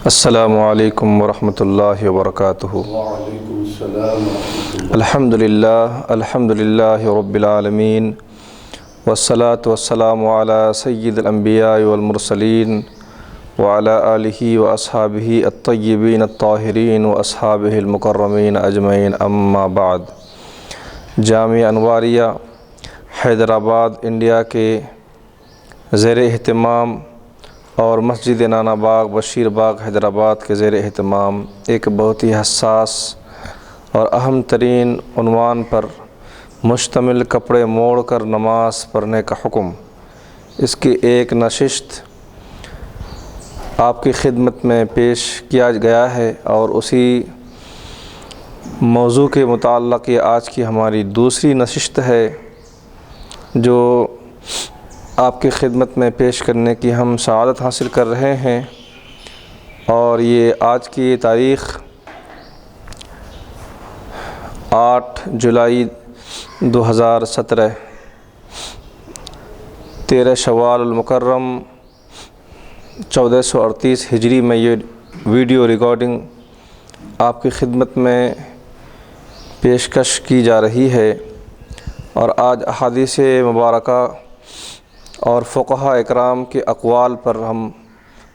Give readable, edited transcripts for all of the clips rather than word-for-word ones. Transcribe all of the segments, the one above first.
السلام علیکم ورحمۃ اللہ وبرکاتہ۔ وعلیکم السلام ورحمۃ اللہ۔ الحمدللہ رب العالمین والصلاة والسلام علی سید الانبیاء والمرسلین وعلی آلہ واصحابہ الطیبین الطاہرین واصحابہ المکرمین اجمعین، اما بعد۔ جامعہ انواریہ حیدرآباد انڈیا کے زیر اہتمام اور مسجد نانا باغ بشیر باغ حیدرآباد کے زیر اہتمام ایک بہت ہی حساس اور اہم ترین عنوان پر مشتمل کپڑے موڑ کر نماز پڑھنے کا حکم، اس کی ایک نشست آپ کی خدمت میں پیش کیا گیا ہے، اور اسی موضوع کے متعلق یہ آج کی ہماری دوسری نشست ہے جو آپ کی خدمت میں پیش کرنے کی ہم سعادت حاصل کر رہے ہیں، اور یہ آج کی تاریخ 8 جولائی 2017 13 شوال المکرم 1438 ہجری میں یہ ویڈیو ریکارڈنگ آپ کی خدمت میں پیشکش کی جا رہی ہے۔ اور آج احادیث مبارکہ اور فقہاء اکرام کے اقوال پر ہم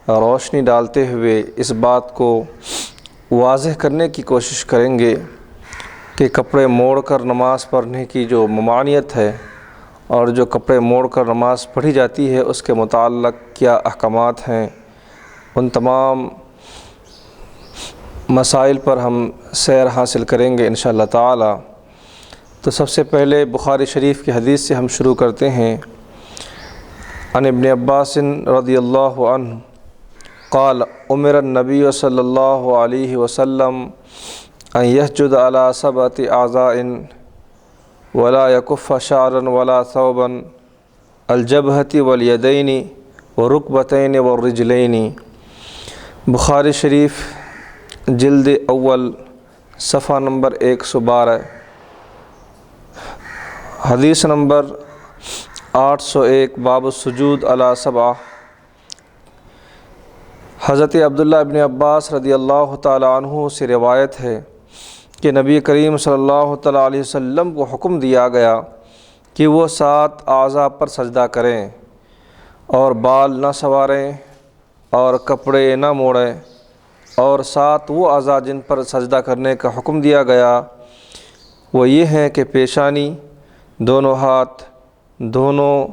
روشنی ڈالتے ہوئے اس بات کو واضح کرنے کی کوشش کریں گے کہ کپڑے موڑ کر نماز پڑھنے کی جو ممانعت ہے اور جو کپڑے موڑ کر نماز پڑھی جاتی ہے اس کے متعلق کیا احکامات ہیں، ان تمام مسائل پر ہم سیر حاصل کریں گے انشاءاللہ تعالی۔ تو سب سے پہلے بخاری شریف کی حدیث سے ہم شروع کرتے ہیں۔ عن ابن عباس رضی اللہ عنہ قال امر النبی صلی اللہ علیہ وسلم ان یسجد علی 7 اعضاء ولا یکف شعرا ولا ثوبا الجبہۃ والیدین والرکبتین والرجلین۔ بخاری شریف جلد اول صفحہ نمبر 112، حدیث نمبر 801، باب السجود علی 7۔ حضرت عبداللہ ابن عباس رضی اللہ تعالی عنہ سے روایت ہے کہ نبی کریم صلی اللہ تعالی علیہ وسلم کو حکم دیا گیا کہ وہ 7 اعضاء پر سجدہ کریں اور بال نہ سنواریں اور کپڑے نہ موڑیں، اور 7 وہ اعضاء جن پر سجدہ کرنے کا حکم دیا گیا وہ یہ ہیں کہ پیشانی، دونوں ہاتھ، دونوں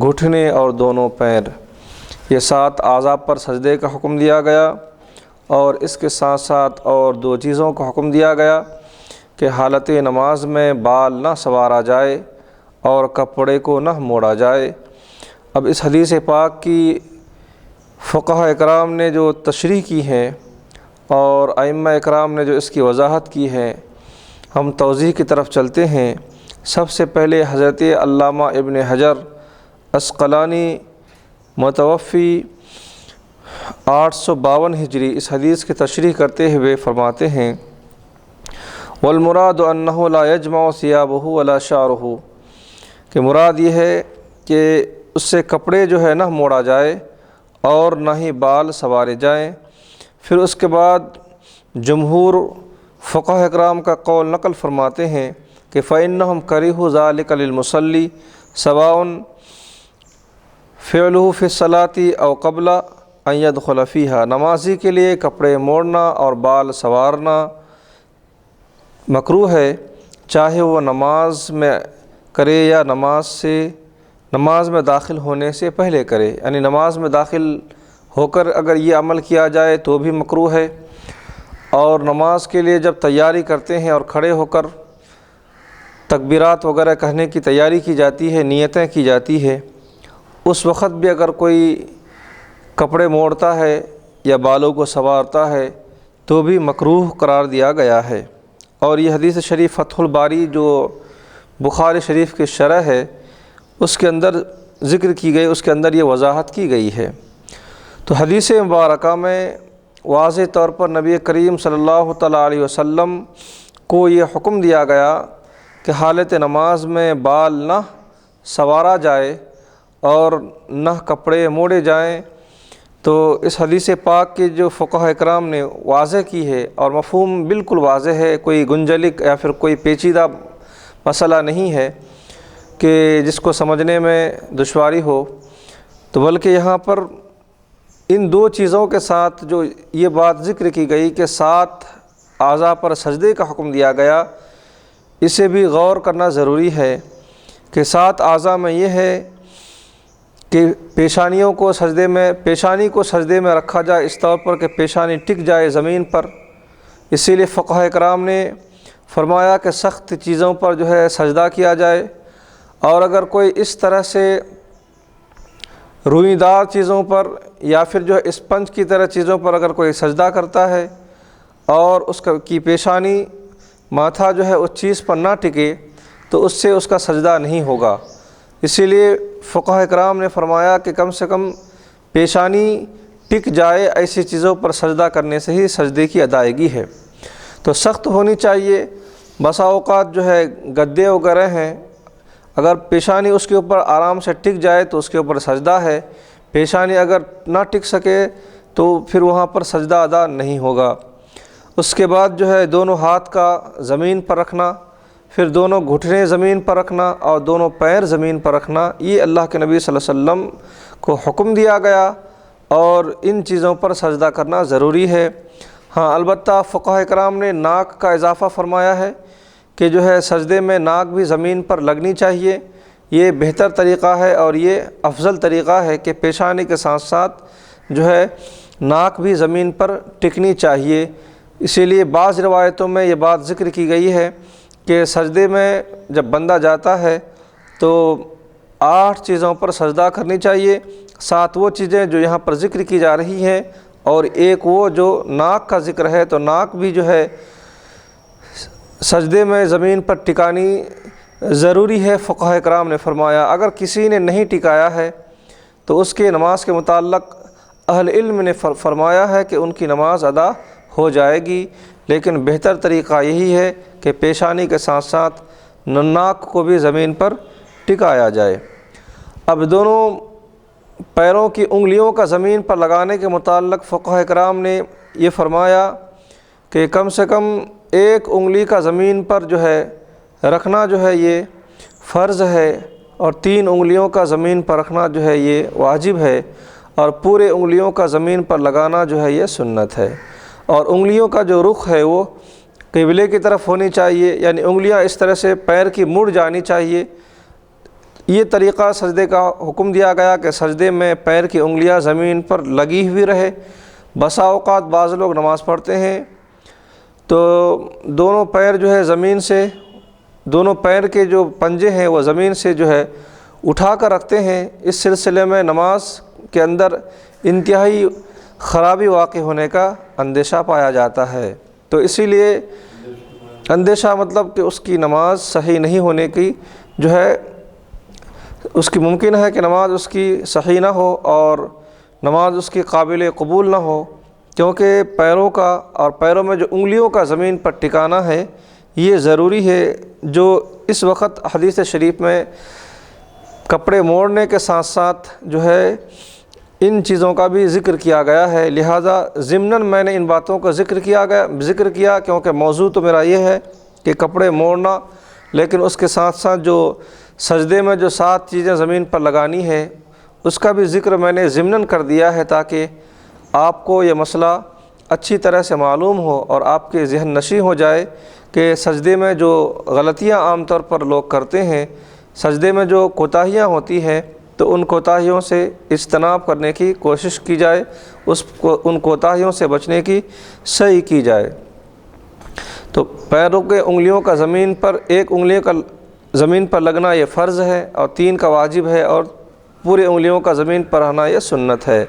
گھٹنے اور دونوں پیر، یہ 7 اعضاء پر سجدے کا حکم دیا گیا۔ اور اس کے ساتھ ساتھ اور 2 چیزوں کا حکم دیا گیا کہ حالت نماز میں بال نہ سنوارا جائے اور کپڑے کو نہ موڑا جائے۔ اب اس حدیث پاک کی فقہاء اکرام نے جو تشریح کی ہے اور ائمہ اکرام نے جو اس کی وضاحت کی ہے، ہم توضیح کی طرف چلتے ہیں۔ سب سے پہلے حضرت علامہ ابن حجر عسقلانی متوفی 852 ہجری اس حدیث کی تشریح کرتے ہوئے فرماتے ہیں والمراد انہ لا یجمع ثیابہ ولا شعرہ، کہ مراد یہ ہے کہ اس سے کپڑے جو ہے نہ موڑا جائے اور نہ ہی بال سنوارے جائیں۔ پھر اس کے بعد جمہور فقہاء اکرام کا قول نقل فرماتے ہیں کہ فإنہم کرہوا ذلک للمصلی سواء فعلہ فی الصلاۃ او قبل ان یدخل فیہا، نمازی کے لیے کپڑے موڑنا اور بال سنوارنا مکروہ ہے، چاہے وہ نماز میں کرے یا نماز میں داخل ہونے سے پہلے کرے، یعنی نماز میں داخل ہو کر اگر یہ عمل کیا جائے تو بھی مکروہ ہے، اور نماز کے لیے جب تیاری کرتے ہیں اور کھڑے ہو کر تکبیرات وغیرہ کہنے کی تیاری کی جاتی ہے، نیتیں کی جاتی ہے، اس وقت بھی اگر کوئی کپڑے موڑتا ہے یا بالوں کو سنوارتا ہے تو بھی مکروہ قرار دیا گیا ہے۔ اور یہ حدیث شریف فتح الباری جو بخاری شریف کی شرح ہے اس کے اندر ذکر کی گئی، اس کے اندر یہ وضاحت کی گئی ہے۔ تو حدیث مبارکہ میں واضح طور پر نبی کریم صلی اللہ تعالیٰ علیہ وسلم کو یہ حکم دیا گیا کہ حالت نماز میں بال نہ سنوارا جائے اور نہ کپڑے موڑے جائیں، تو اس حدیث پاک کی جو فقہاء کرام نے واضح کی ہے اور مفہوم بالکل واضح ہے، کوئی گنجلک یا پھر کوئی پیچیدہ مسئلہ نہیں ہے کہ جس کو سمجھنے میں دشواری ہو، تو بلکہ یہاں پر ان دو چیزوں کے ساتھ جو یہ بات ذکر کی گئی کہ 7 اعضاء پر سجدے کا حکم دیا گیا، اسے بھی غور کرنا ضروری ہے کہ 7 اعضاء میں یہ ہے کہ پیشانی کو سجدے میں رکھا جائے اس طور پر کہ پیشانی ٹک جائے زمین پر۔ اسی لیے فقہاء کرام نے فرمایا کہ سخت چیزوں پر جو ہے سجدہ کیا جائے، اور اگر کوئی اس طرح سے روئی دار چیزوں پر یا پھر جو ہے اسپنج کی طرح چیزوں پر اگر کوئی سجدہ کرتا ہے اور اس کی پیشانی ماتھا جو ہے اس چیز پر نہ ٹکے تو اس سے اس کا سجدہ نہیں ہوگا۔ اسی لیے فقہاء کرام نے فرمایا کہ کم سے کم پیشانی ٹک جائے ایسی چیزوں پر سجدہ کرنے سے ہی سجدے کی ادائیگی ہے۔ تو سخت ہونی چاہیے، بسا اوقات جو ہے گدے وغیرہ ہیں، اگر پیشانی اس کے اوپر آرام سے ٹک جائے تو اس کے اوپر سجدہ ہے، پیشانی اگر نہ ٹک سکے تو پھر وہاں پر سجدہ ادا نہیں ہوگا۔ اس کے بعد جو ہے دونوں ہاتھ کا زمین پر رکھنا، پھر دونوں گھٹنے زمین پر رکھنا اور دونوں پیر زمین پر رکھنا، یہ اللہ کے نبی صلی اللہ علیہ وسلم کو حکم دیا گیا، اور ان چیزوں پر سجدہ کرنا ضروری ہے۔ ہاں البتہ فقہاء کرام نے ناک کا اضافہ فرمایا ہے کہ جو ہے سجدے میں ناک بھی زمین پر لگنی چاہیے، یہ بہتر طریقہ ہے اور یہ افضل طریقہ ہے کہ پیشانی کے ساتھ ساتھ جو ہے ناک بھی زمین پر ٹکنی چاہیے۔ اسی لیے بعض روایتوں میں یہ بات ذکر کی گئی ہے کہ سجدے میں جب بندہ جاتا ہے تو 8 چیزوں پر سجدہ کرنی چاہیے، 7 وہ چیزیں جو یہاں پر ذکر کی جا رہی ہیں اور ایک وہ جو ناک کا ذکر ہے، تو ناک بھی جو ہے سجدے میں زمین پر ٹکانی ضروری ہے۔ فقہاء کرام نے فرمایا اگر کسی نے نہیں ٹکایا ہے تو اس کے نماز کے متعلق اہل علم نے فرمایا ہے کہ ان کی نماز ادا ہو جائے گی، لیکن بہتر طریقہ یہی ہے کہ پیشانی کے ساتھ ساتھ ناک کو بھی زمین پر ٹکایا جائے۔ اب دونوں پیروں کی انگلیوں کا زمین پر لگانے کے متعلق فقہاء کرام نے یہ فرمایا کہ کم سے کم ایک انگلی کا زمین پر جو ہے رکھنا جو ہے یہ فرض ہے، اور 3 انگلیوں کا زمین پر رکھنا جو ہے یہ واجب ہے، اور پورے انگلیوں کا زمین پر لگانا جو ہے یہ سنت ہے۔ اور انگلیوں کا جو رخ ہے وہ قبلے کی طرف ہونی چاہیے، یعنی انگلیاں اس طرح سے پیر کی مڑ جانی چاہیے۔ یہ طریقہ سجدے کا حکم دیا گیا کہ سجدے میں پیر کی انگلیاں زمین پر لگی ہوئی رہے۔ بسا اوقات بعض لوگ نماز پڑھتے ہیں تو دونوں پیر جو ہے زمین سے، دونوں پیر کے جو پنجے ہیں وہ زمین سے جو ہے اٹھا کر رکھتے ہیں۔ اس سلسلے میں نماز کے اندر انتہائی خرابی واقع ہونے کا اندیشہ پایا جاتا ہے۔ تو اسی لیے اندیشہ مطلب کہ اس کی نماز صحیح نہیں ہونے کی جو ہے، اس کی ممکن ہے کہ نماز اس کی صحیح نہ ہو اور نماز اس کی قابل قبول نہ ہو، کیونکہ پیروں کا اور پیروں میں جو انگلیوں کا زمین پر ٹکانا ہے یہ ضروری ہے۔ جو اس وقت حدیث شریف میں کپڑے موڑنے کے ساتھ ساتھ جو ہے ان چیزوں کا بھی ذکر کیا گیا ہے، لہٰذا ضمناً میں نے ان باتوں کا ذکر کیا کیونکہ موضوع تو میرا یہ ہے کہ کپڑے موڑنا، لیکن اس کے ساتھ ساتھ جو سجدے میں جو 7 چیزیں زمین پر لگانی ہے اس کا بھی ذکر میں نے ضمناً کر دیا ہے، تاکہ آپ کو یہ مسئلہ اچھی طرح سے معلوم ہو اور آپ کے ذہن نشیں ہو جائے کہ سجدے میں جو غلطیاں عام طور پر لوگ کرتے ہیں، سجدے میں جو کوتاہیاں ہوتی ہیں تو ان کوتاہیوں سے اجتناب کرنے کی کوشش کی جائے، ان کوتاہیوں سے بچنے کی سعی کی جائے۔ تو پیروں کے انگلیوں کا زمین پر، ایک انگلی کا زمین پر لگنا یہ فرض ہے اور 3 کا واجب ہے، اور پورے انگلیوں کا زمین پر رہنا یہ سنت ہے۔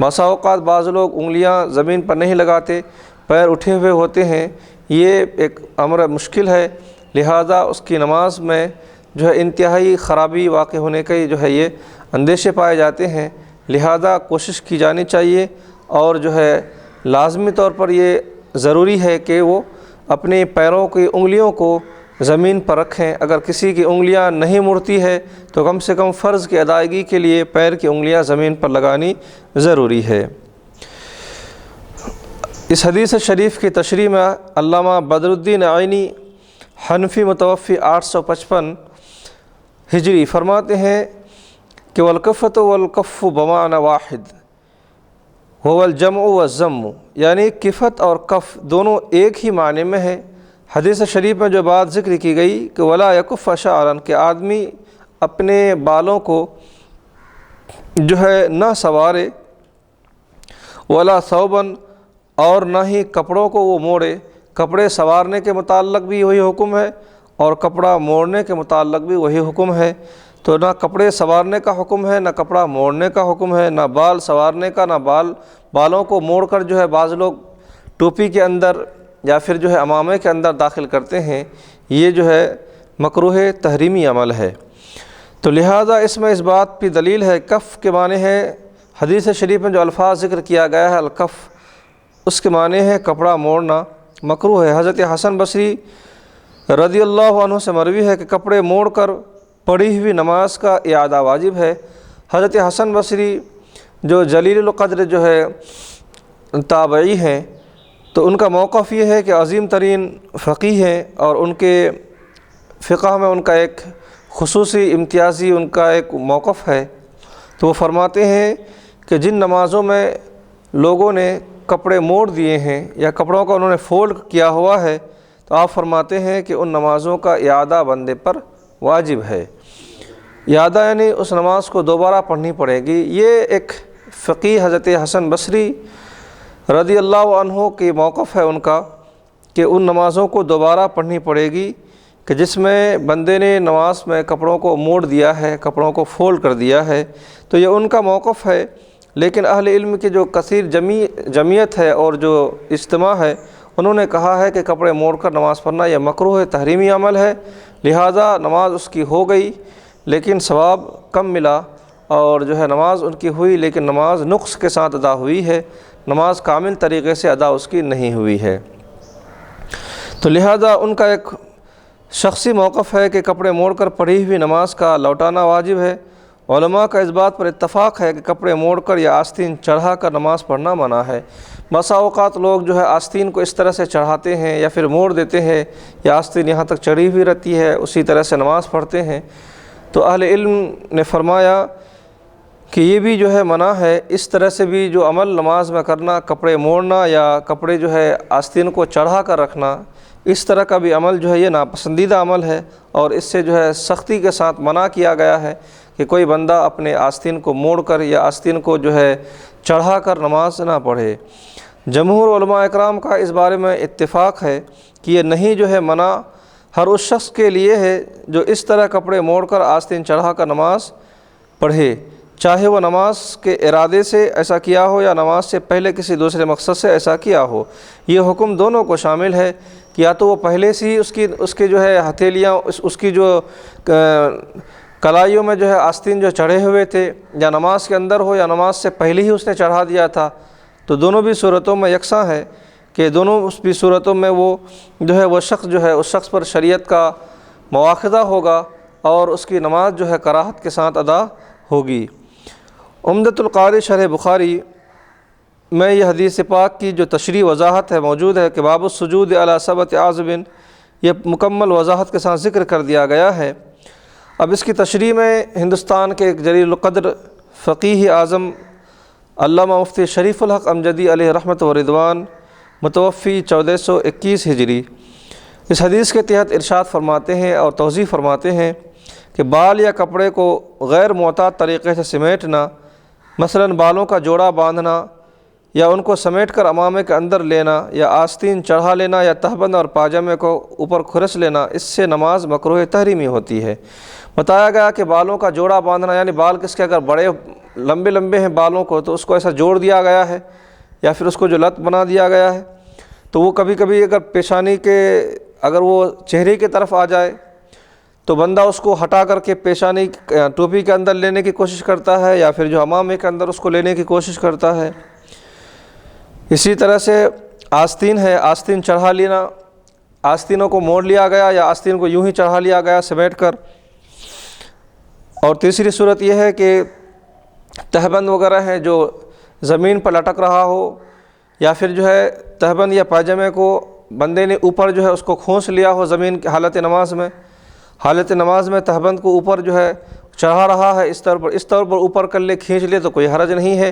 بسا اوقات بعض لوگ انگلیاں زمین پر نہیں لگاتے، پیر اٹھے ہوئے ہوتے ہیں، یہ ایک امر مشکل ہے، لہذا اس کی نماز میں جو ہے انتہائی خرابی واقع ہونے کے جو ہے یہ اندیشے پائے جاتے ہیں، لہذا کوشش کی جانی چاہیے، اور جو ہے لازمی طور پر یہ ضروری ہے کہ وہ اپنے پیروں کی انگلیوں کو زمین پر رکھیں۔ اگر کسی کی انگلیاں نہیں مڑتی ہے تو کم سے کم فرض کی ادائیگی کے لیے پیر کی انگلیاں زمین پر لگانی ضروری ہے۔ اس حدیث شریف کی تشریح میں علامہ بدر الدین عینی حنفی متوفی 855 ہجری فرماتے ہیں کہ والکفۃ والکف بمعنی واحد هو الجمع والضم، یعنی کفت اور کف دونوں ایک ہی معنی میں ہے۔ حدیث شریف میں جو بات ذکر کی گئی کہ ولا یکف شعرا، کہ آدمی اپنے بالوں کو جو ہے نہ سنوارے، ولا ثوبا، اور نہ ہی کپڑوں کو وہ موڑے۔ کپڑے سنوارنے کے متعلق بھی وہی حکم ہے اور کپڑا موڑنے کے متعلق بھی وہی حکم ہے۔ تو نہ کپڑے سنوارنے کا حکم ہے، نہ کپڑا موڑنے کا حکم ہے، نہ بال سنوارنے کا، نہ بالوں کو موڑ کر جو ہے بعض لوگ ٹوپی کے اندر یا پھر جو ہے عمامے کے اندر داخل کرتے ہیں، یہ جو ہے مکروہ تحریمی عمل ہے۔ تو لہٰذا اس میں اس بات کی دلیل ہے، کف کے معنی ہے، حدیث شریف میں جو الفاظ ذکر کیا گیا ہے الکف، اس کے معنی ہے کپڑا موڑنا مکروہ ہے۔ حضرت حسن بصری رضی اللہ عنہ سے مروی ہے کہ کپڑے موڑ کر پڑھی ہوئی نماز کا اعادہ واجب ہے۔ حضرت حسن بصری جو جلیل القدر جو ہے تابعی ہیں، تو ان کا موقف یہ ہے کہ عظیم ترین فقیہ ہیں اور ان کے فقہ میں ان کا ایک خصوصی امتیازی ان کا ایک موقف ہے۔ تو وہ فرماتے ہیں کہ جن نمازوں میں لوگوں نے کپڑے موڑ دیے ہیں یا کپڑوں کا انہوں نے فولڈ کیا ہوا ہے، تو آپ فرماتے ہیں کہ ان نمازوں کا اعادہ بندے پر واجب ہے۔ اعادہ یعنی اس نماز کو دوبارہ پڑھنی پڑے گی۔ یہ ایک فقیہ حضرت حسن بصری رضی اللہ عنہ کی موقف ہے ان کا کہ ان نمازوں کو دوبارہ پڑھنی پڑے گی کہ جس میں بندے نے نماز میں کپڑوں کو موڑ دیا ہے، کپڑوں کو فولڈ کر دیا ہے، تو یہ ان کا موقف ہے۔ لیکن اہل علم کی جو کثیر جمعیت ہے اور جو اجتماع ہے، انہوں نے کہا ہے کہ کپڑے موڑ کر نماز پڑھنا یہ مکروہ تحریمی عمل ہے، لہٰذا نماز اس کی ہو گئی لیکن ثواب کم ملا، اور جو ہے نماز ان کی ہوئی لیکن نماز نقص کے ساتھ ادا ہوئی ہے، نماز کامل طریقے سے ادا اس کی نہیں ہوئی ہے۔ تو لہٰذا ان کا ایک شخصی موقف ہے کہ کپڑے موڑ کر پڑھی ہوئی نماز کا لوٹانا واجب ہے۔ علماء کا اس بات پر اتفاق ہے کہ کپڑے موڑ کر یا آستین چڑھا کر نماز پڑھنا منع ہے۔ بسا اوقات لوگ جو ہے آستین کو اس طرح سے چڑھاتے ہیں یا پھر موڑ دیتے ہیں، یا آستین یہاں تک چڑھی ہوئی رہتی ہے، اسی طرح سے نماز پڑھتے ہیں۔ تو اہل علم نے فرمایا کہ یہ بھی جو ہے منع ہے، اس طرح سے بھی جو عمل نماز میں کرنا، کپڑے موڑنا یا کپڑے جو ہے آستین کو چڑھا کر رکھنا، اس طرح کا بھی عمل جو ہے یہ ناپسندیدہ عمل ہے، اور اس سے جو ہے سختی کے ساتھ منع کیا گیا ہے کہ کوئی بندہ اپنے آستین کو موڑ کر یا آستین کو جو ہے چڑھا کر نماز نہ پڑھے۔ جمہور علماء اکرام کا اس بارے میں اتفاق ہے کہ یہ نہیں جو ہے منع ہر اس شخص کے لیے ہے جو اس طرح کپڑے موڑ کر آستین چڑھا کر نماز پڑھے، چاہے وہ نماز کے ارادے سے ایسا کیا ہو یا نماز سے پہلے کسی دوسرے مقصد سے ایسا کیا ہو۔ یہ حکم دونوں کو شامل ہے کہ یا تو وہ پہلے سے ہی اس کی جو ہے ہتھیلیاں اس کی جو کلائیوں میں جو ہے آستین جو چڑھے ہوئے تھے، یا نماز کے اندر ہو یا نماز سے پہلے ہی اس نے چڑھا دیا تھا، تو دونوں بھی صورتوں میں یکساں ہے کہ دونوں اس بھی صورتوں میں وہ جو ہے وہ شخص جو ہے اس شخص پر شریعت کا مواخذہ ہوگا اور اس کی نماز جو ہے کراہت کے ساتھ ادا ہوگی۔ عمدۃ القاری شرح بخاری میں یہ حدیث پاک کی جو تشریح وضاحت ہے موجود ہے کہ باب السجود علی سبعۃ اعظم، یہ مکمل وضاحت کے ساتھ ذکر کر دیا گیا ہے۔ اب اس کی تشریح میں ہندوستان کے ایک جلیل القدر فقیہ اعظم علامہ مفتی شریف الحق امجدی علیہ رحمت و رضوان متوفی 1421 ہجری اس حدیث کے تحت ارشاد فرماتے ہیں اور توضیح فرماتے ہیں کہ بال یا کپڑے کو غیر معتاد طریقے سے سمیٹنا، مثلا بالوں کا جوڑا باندھنا یا ان کو سمیٹ کر امامے کے اندر لینا، یا آستین چڑھا لینا، یا تہبند اور پاجامے کو اوپر کھرس لینا، اس سے نماز مکروہ تحریمی ہوتی ہے۔ بتایا گیا کہ بالوں کا جوڑا باندھنا، یعنی بال کس کے اگر بڑے لمبے ہیں بالوں کو تو اس کو ایسا جوڑ دیا گیا ہے یا پھر اس کو جو لت بنا دیا گیا ہے، تو وہ کبھی کبھی اگر پیشانی کے اگر وہ چہرے کی طرف آ جائے تو بندہ اس کو ہٹا کر کے پیشانی ٹوپی کے اندر لینے کی کوشش کرتا ہے یا پھر جو امامے کے اندر اس کو لینے کی کوشش کرتا ہے۔ اسی طرح سے آستین ہے، آستین چڑھا لینا، آستینوں کو موڑ لیا گیا یا آستین کو یوں ہی چڑھا لیا گیا سمیٹ کر، اور تیسری صورت یہ ہے کہ تہبند وغیرہ ہے جو زمین پر لٹک رہا ہو، یا پھر جو ہے تہبند یا پاجامے کو بندے نے اوپر جو ہے اس کو کھونس لیا ہو زمین کی حالت نماز میں تہبند کو اوپر جو ہے چڑھا رہا ہے اس طور پر اوپر کر لے، کھینچ لے تو کوئی حرج نہیں ہے،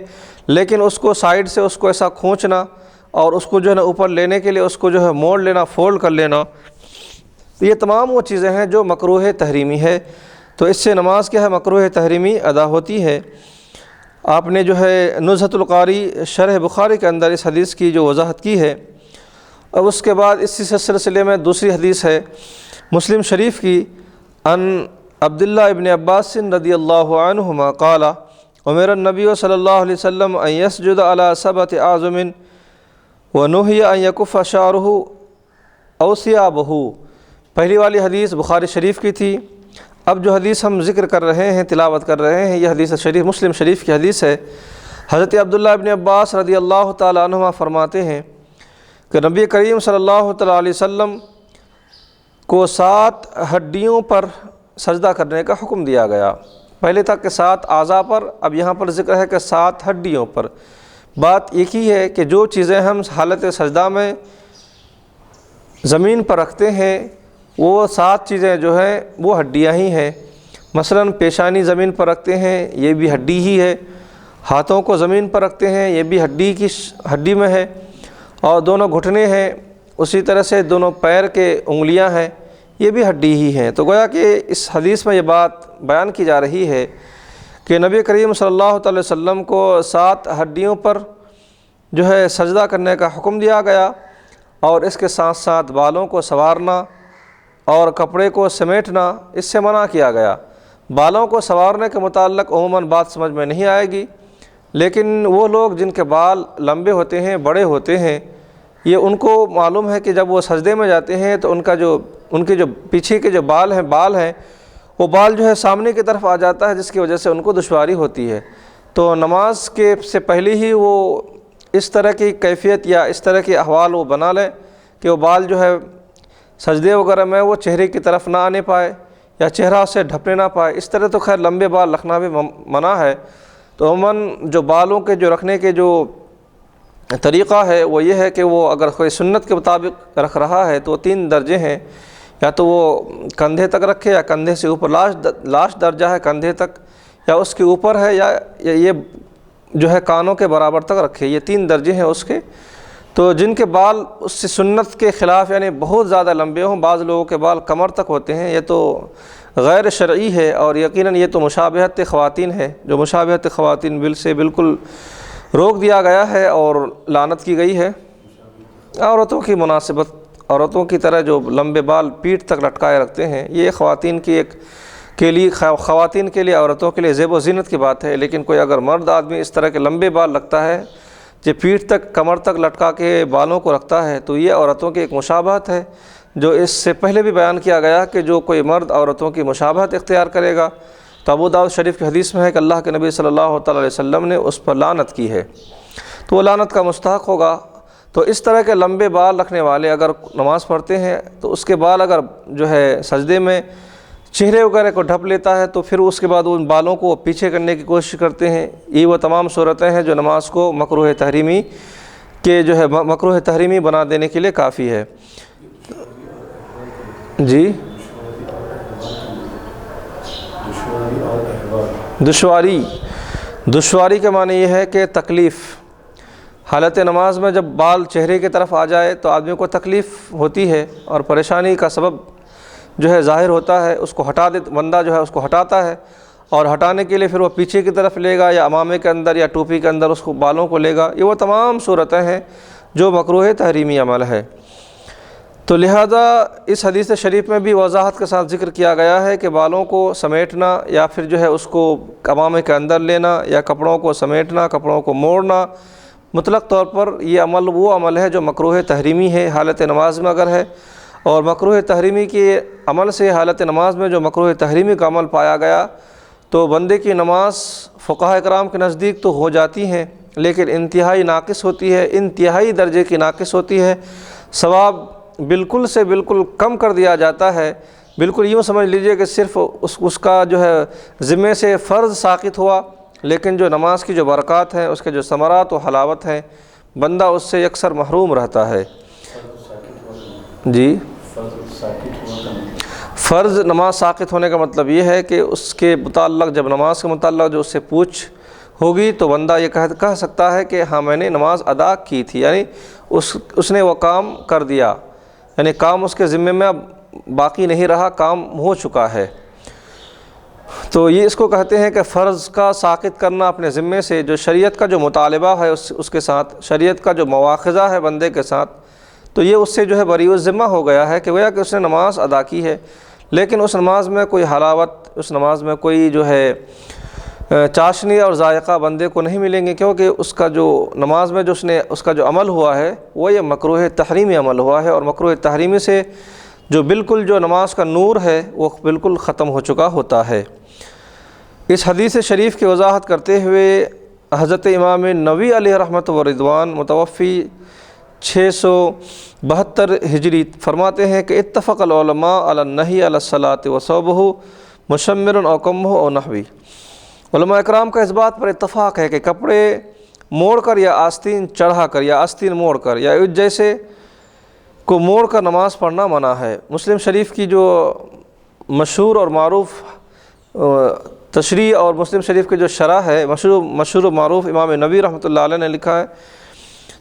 لیکن اس کو سائیڈ سے اس کو ایسا کھونچنا اور اس کو جو ہے نا اوپر لینے کے لیے اس کو جو ہے موڑ لینا، فولڈ کر لینا، یہ تمام وہ چیزیں ہیں جو مکروہ تحریمی ہے۔ تو اس سے نماز کیا ہے، مکروہ تحریمی ادا ہوتی ہے۔ آپ نے جو ہے نزہۃ القاری شرح بخاری کے اندر اس حدیث کی جو وضاحت کی ہے، اب اس کے بعد اسی سلسلے میں دوسری حدیث ہے مسلم شریف کی، ان عبداللہ ابن عباس رضی اللہ عنہما قال امر النبی صلی اللہ علیہ وسلم ان یسجد علی سبعۃ اعظم ونہی ان یکف شعرہ او ثیابہ۔ پہلی والی حدیث بخاری شریف کی تھی، اب جو حدیث ہم ذکر کر رہے ہیں، تلاوت کر رہے ہیں، یہ حدیث شریف مسلم شریف کی حدیث ہے۔ حضرت عبداللہ ابن عباس رضی اللہ تعالی عنہما فرماتے ہیں کہ نبی کریم صلی اللہ تعالی علیہ وسلم کو 7 ہڈیوں پر سجدہ کرنے کا حکم دیا گیا۔ پہلے تک کہ 7 اعضاء پر، اب یہاں پر ذکر ہے کہ 7 ہڈیوں پر۔ بات ایک ہی ہے کہ جو چیزیں ہم حالت سجدہ میں زمین پر رکھتے ہیں وہ 7 چیزیں جو ہیں وہ ہڈیاں ہی ہیں۔ مثلا پیشانی زمین پر رکھتے ہیں، یہ بھی ہڈی ہی ہے، ہاتھوں کو زمین پر رکھتے ہیں، یہ بھی ہڈی میں ہے، اور دونوں گھٹنے ہیں، اسی طرح سے دونوں پیر کے انگلیاں ہیں، یہ بھی ہڈی ہی ہیں۔ تو گویا کہ اس حدیث میں یہ بات بیان کی جا رہی ہے کہ نبی کریم صلی اللہ علیہ وسلم کو 7 ہڈیوں پر جو ہے سجدہ کرنے کا حکم دیا گیا، اور اس کے ساتھ ساتھ بالوں کو سنوارنا اور کپڑے کو سمیٹنا اس سے منع کیا گیا۔ بالوں کو سنوارنے کے متعلق عموماً بات سمجھ میں نہیں آئے گی، لیکن وہ لوگ جن کے بال لمبے ہوتے ہیں، بڑے ہوتے ہیں، یہ ان کو معلوم ہے کہ جب وہ سجدے میں جاتے ہیں تو ان کے جو پیچھے کے جو بال ہیں وہ بال جو ہے سامنے کی طرف آ جاتا ہے، جس کی وجہ سے ان کو دشواری ہوتی ہے۔ تو نماز کے سے پہلے ہی وہ اس طرح کی کیفیت یا اس طرح کے احوال وہ بنا لیں کہ وہ بال جو ہے سجدے وغیرہ میں وہ چہرے کی طرف نہ آنے پائے یا چہرہ سے ڈھپنے نہ پائے۔ اس طرح تو خیر لمبے بال رکھنا بھی منع ہے۔ تو عموماً جو بالوں کے جو رکھنے کے جو طریقہ ہے وہ یہ ہے کہ وہ اگر کوئی سنت کے مطابق رکھ رہا ہے تو 3 درجے ہیں، یا تو وہ کندھے تک رکھے، یا کندھے سے اوپر لاش درجہ ہے کندھے تک، یا اس کے اوپر ہے، یا یہ جو ہے کانوں کے برابر تک رکھے۔ یہ 3 درجے ہیں اس کے۔ تو جن کے بال اس سے سنت کے خلاف یعنی بہت زیادہ لمبے ہوں، بعض لوگوں کے بال کمر تک ہوتے ہیں، یہ تو غیر شرعی ہے، اور یقیناً یہ تو مشابہت خواتین ہے، جو مشابہت خواتین بل سے بالکل روک دیا گیا ہے اور لعنت کی گئی ہے۔ عورتوں کی مناسبت، عورتوں کی طرح جو لمبے بال پیٹھ تک لٹکائے رکھتے ہیں، یہ خواتین کی خواتین کے لیے، عورتوں کے لیے زیب و زینت کی بات ہے، لیکن کوئی اگر مرد آدمی اس طرح کے لمبے بال رکھتا ہے جو پیٹھ تک کمر تک لٹکا کے بالوں کو رکھتا ہے، تو یہ عورتوں کی ایک مشابہت ہے، جو اس سے پہلے بھی بیان کیا گیا کہ جو کوئی مرد عورتوں کی مشابہت اختیار کرے گا تو ابو داؤد شریف کی حدیث میں ہے کہ اللہ کے نبی صلی اللہ تعالی علیہ وسلم نے اس پر لعنت کی ہے، تو وہ لعنت کا مستحق ہوگا۔ تو اس طرح کے لمبے بال رکھنے والے اگر نماز پڑھتے ہیں تو اس کے بال اگر جو ہے سجدے میں چہرے وغیرہ کو ڈھپ لیتا ہے تو پھر اس کے بعد ان بالوں کو پیچھے کرنے کی کوشش کرتے ہیں۔ یہ وہ تمام صورتیں ہیں جو نماز کو مکروہ تحریمی کے جو ہے مکروہ تحریمی بنا دینے کے لیے کافی ہے۔ جی، دشواری کے معنی یہ ہے کہ تکلیف۔ حالت نماز میں جب بال چہرے کی طرف آ جائے تو آدمی کو تکلیف ہوتی ہے اور پریشانی کا سبب جو ہے ظاہر ہوتا ہے، اس کو بندہ جو ہے اس کو ہٹاتا ہے، اور ہٹانے کے لیے پھر وہ پیچھے کی طرف لے گا یا امامے کے اندر یا ٹوپی کے اندر اس کو بالوں کو لے گا۔ یہ وہ تمام صورتیں ہیں جو مکروہ تحریمی عمل ہے۔ تو لہذا اس حدیث شریف میں بھی وضاحت کے ساتھ ذکر کیا گیا ہے کہ بالوں کو سمیٹنا یا پھر جو ہے اس کو امامے کے اندر لینا یا کپڑوں کو سمیٹنا، کپڑوں کو موڑنا، مطلق طور پر یہ عمل وہ عمل ہے جو مکروہ تحریمی ہے حالت نماز میں اگر ہے، اور مکروہ تحریمی کے عمل سے حالت نماز میں جو مکروہ تحریمی کا عمل پایا گیا تو بندے کی نماز فقہاء کرام کے نزدیک تو ہو جاتی ہیں، لیکن انتہائی ناقص ہوتی ہے، انتہائی درجے کی ناقص ہوتی ہے، ثواب بالکل سے بالکل کم کر دیا جاتا ہے، بالکل یوں سمجھ لیجئے کہ صرف اس کا جو ہے ذمے سے فرض ساقط ہوا، لیکن جو نماز کی جو برکات ہیں، اس کے جو ثمرات و حلاوت ہیں، بندہ اس سے اکثر محروم رہتا ہے۔ جی، فرض نماز ساقط ہونے کا مطلب یہ ہے کہ اس کے متعلق، جب نماز کے متعلق جو اس سے پوچھ ہوگی تو بندہ یہ کہہ سکتا ہے کہ ہاں میں نے نماز ادا کی تھی، یعنی اس نے وہ کام کر دیا، یعنی کام اس کے ذمے میں اب باقی نہیں رہا، کام ہو چکا ہے۔ تو یہ اس کو کہتے ہیں کہ فرض کا ساقط کرنا اپنے ذمے سے، جو شریعت کا جو مطالبہ ہے اس کے ساتھ، شریعت کا جو مواخذہ ہے بندے کے ساتھ، تو یہ اس سے جو ہے بری الذمہ ہو گیا ہے کہ گویا کہ اس نے نماز ادا کی ہے، لیکن اس نماز میں کوئی حلاوت، اس نماز میں کوئی جو ہے چاشنی اور ذائقہ بندے کو نہیں ملیں گے، کیونکہ اس کا جو نماز میں جو اس کا جو عمل ہوا ہے وہ یہ مکروہ تحریمی عمل ہوا ہے، اور مکروہ تحریمی سے جو بالکل جو نماز کا نور ہے وہ بالکل ختم ہو چکا ہوتا ہے۔ اس حدیث شریف کی وضاحت کرتے ہوئے حضرت امام نووی علیہ رحمۃ و رضوان متوفی 672 ہجری فرماتے ہیں کہ اتفق العلماء علی النہی علی الصلاۃ وصوبہ مشمر او کمہ او نحوی۔ علماء اکرام کا اس بات پر اتفاق ہے کہ کپڑے موڑ کر یا آستین چڑھا کر یا آستین موڑ کر یا جیسے کو موڑ کر نماز پڑھنا منع ہے۔ مسلم شریف کی جو مشہور اور معروف تشریح اور مسلم شریف کی جو شرح ہے، مشہور و معروف امام نووی رحمۃ اللہ علیہ نے لکھا ہے،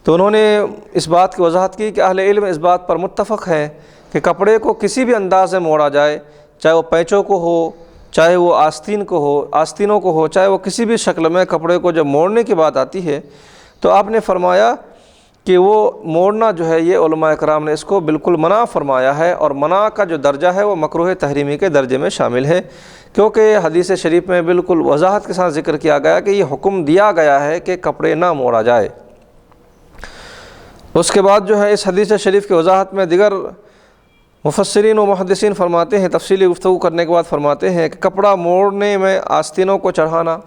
تو انہوں نے اس بات کی وضاحت کی کہ اہل علم اس بات پر متفق ہیں کہ کپڑے کو کسی بھی انداز میں موڑا جائے، چاہے وہ پینچوں کو ہو، چاہے وہ آستینوں کو ہو، چاہے وہ کسی بھی شکل میں کپڑے کو جب موڑنے کی بات آتی ہے تو آپ نے فرمایا کہ وہ موڑنا جو ہے یہ علماء کرام نے اس کو بالکل منع فرمایا ہے، اور منع کا جو درجہ ہے وہ مکروہ تحریمی کے درجے میں شامل ہے، کیونکہ حدیث شریف میں بالکل وضاحت کے ساتھ ذکر کیا گیا کہ یہ حکم دیا گیا ہے کہ کپڑے نہ موڑا جائے۔ اس کے بعد جو ہے اس حدیث شریف کی وضاحت میں دیگر مفسرین و محدثین فرماتے ہیں، تفصیلی گفتگو کرنے کے بعد فرماتے ہیں کہ کپڑا موڑنے میں آستینوں کو چڑھانا،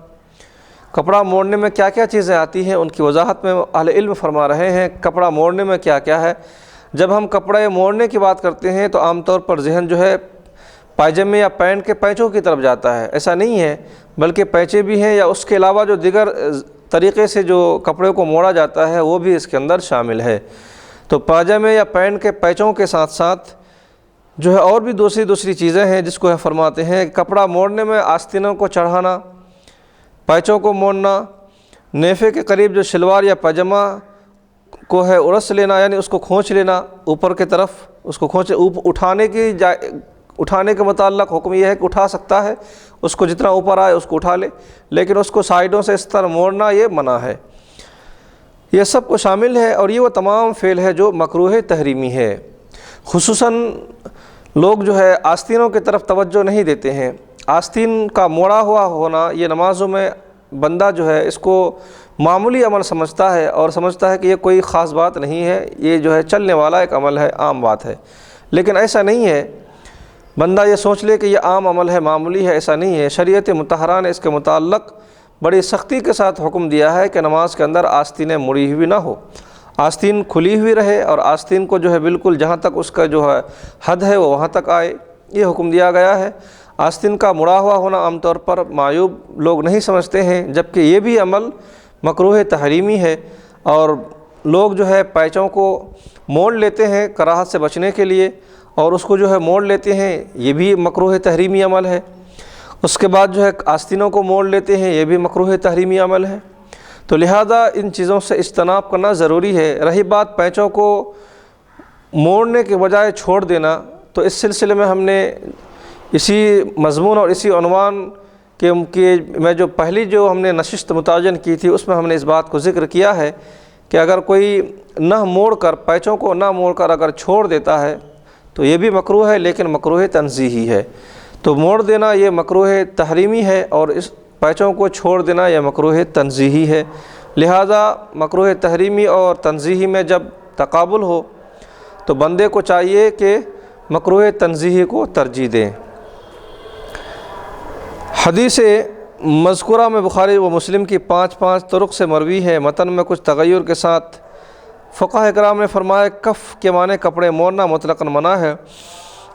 کپڑا موڑنے میں کیا کیا چیزیں آتی ہیں ان کی وضاحت میں اہل علم فرما رہے ہیں۔ کپڑا موڑنے میں کیا کیا ہے؟ جب ہم کپڑے موڑنے کی بات کرتے ہیں تو عام طور پر ذہن جو ہے پائجامے یا پینٹ کے پیچوں کی طرف جاتا ہے، ایسا نہیں ہے، بلکہ پیچے بھی ہیں یا اس کے علاوہ جو دیگر طریقے سے جو کپڑے کو موڑا جاتا ہے وہ بھی اس کے اندر شامل ہے۔ تو پائجامے یا پینٹ کے پیچوں کے ساتھ ساتھ جو ہے اور بھی دوسری چیزیں ہیں جس کو فرماتے ہیں کپڑا موڑنے میں آستینوں کو چڑھانا، پیچوں کو موڑنا، نیفے کے قریب جو شلوار یا پاجامہ کو ہے ارس لینا، یعنی اس کو کھونچ لینا اوپر کی طرف، اس کو اٹھانے کے متعلق حکم یہ ہے کہ اٹھا سکتا ہے، اس کو جتنا اوپر آئے اس کو اٹھا لے، لیکن اس کو سائیڈوں سے اس طرح موڑنا یہ منع ہے۔ یہ سب کو شامل ہے، اور یہ وہ تمام فعل ہے جو مکروہ تحریمی ہے۔ خصوصاً لوگ جو ہے آستینوں کی طرف توجہ نہیں دیتے ہیں۔ آستین کا موڑا ہوا ہونا یہ نمازوں میں بندہ جو ہے اس کو معمولی عمل سمجھتا ہے، اور سمجھتا ہے کہ یہ کوئی خاص بات نہیں ہے، یہ جو ہے چلنے والا ایک عمل ہے، عام بات ہے، لیکن ایسا نہیں ہے۔ بندہ یہ سوچ لے کہ یہ عام عمل ہے، معمولی ہے، ایسا نہیں ہے۔ شریعت مطہرہ نے اس کے متعلق بڑی سختی کے ساتھ حکم دیا ہے کہ نماز کے اندر آستینیں مڑی ہوئی نہ ہو، آستین کھلی ہوئی رہے، اور آستین کو جو ہے بالکل جہاں تک اس کا جو ہے حد ہے وہ وہاں تک آئے، یہ حکم دیا گیا ہے۔ آستین کا مڑا ہوا ہونا عام طور پر معیوب لوگ نہیں سمجھتے ہیں، جبکہ یہ بھی عمل مکروہ تحریمی ہے، اور لوگ جو ہے پیچوں کو موڑ لیتے ہیں کراہت سے بچنے کے لیے، اور اس کو جو ہے موڑ لیتے ہیں، یہ بھی مکروہ تحریمی عمل ہے۔ اس کے بعد جو ہے آستینوں کو موڑ لیتے ہیں، یہ بھی مکروہ تحریمی عمل ہے۔ تو لہذا ان چیزوں سے اجتناب کرنا ضروری ہے۔ رہی بات پیچوں کو موڑنے کے بجائے چھوڑ دینا، تو اس سلسلے میں ہم نے اسی مضمون اور اسی عنوان کے میں جو پہلی جو ہم نے نشست متعین کی تھی اس میں ہم نے اس بات کو ذکر کیا ہے کہ اگر کوئی نہ موڑ کر، پیچوں کو نہ موڑ کر اگر چھوڑ دیتا ہے تو یہ بھی مکروہ ہے، لیکن مکروہ تنزیہی ہے۔ تو موڑ دینا یہ مکروہ تحریمی ہے، اور اس پیچوں کو چھوڑ دینا یہ مکروہ تنزیہی ہے۔ لہذا مکروہ تحریمی اور تنزیہی میں جب تقابل ہو تو بندے کو چاہیے کہ مکروہ تنزیہی کو ترجیح دیں۔ حدیث مذکورہ میں بخاری و مسلم کی 5 طرق سے مروی ہے، متن میں کچھ تغیر کے ساتھ فقہ اکرام نے فرمایا کف کے معنی کپڑے موڑنا مطلقاً منع ہے۔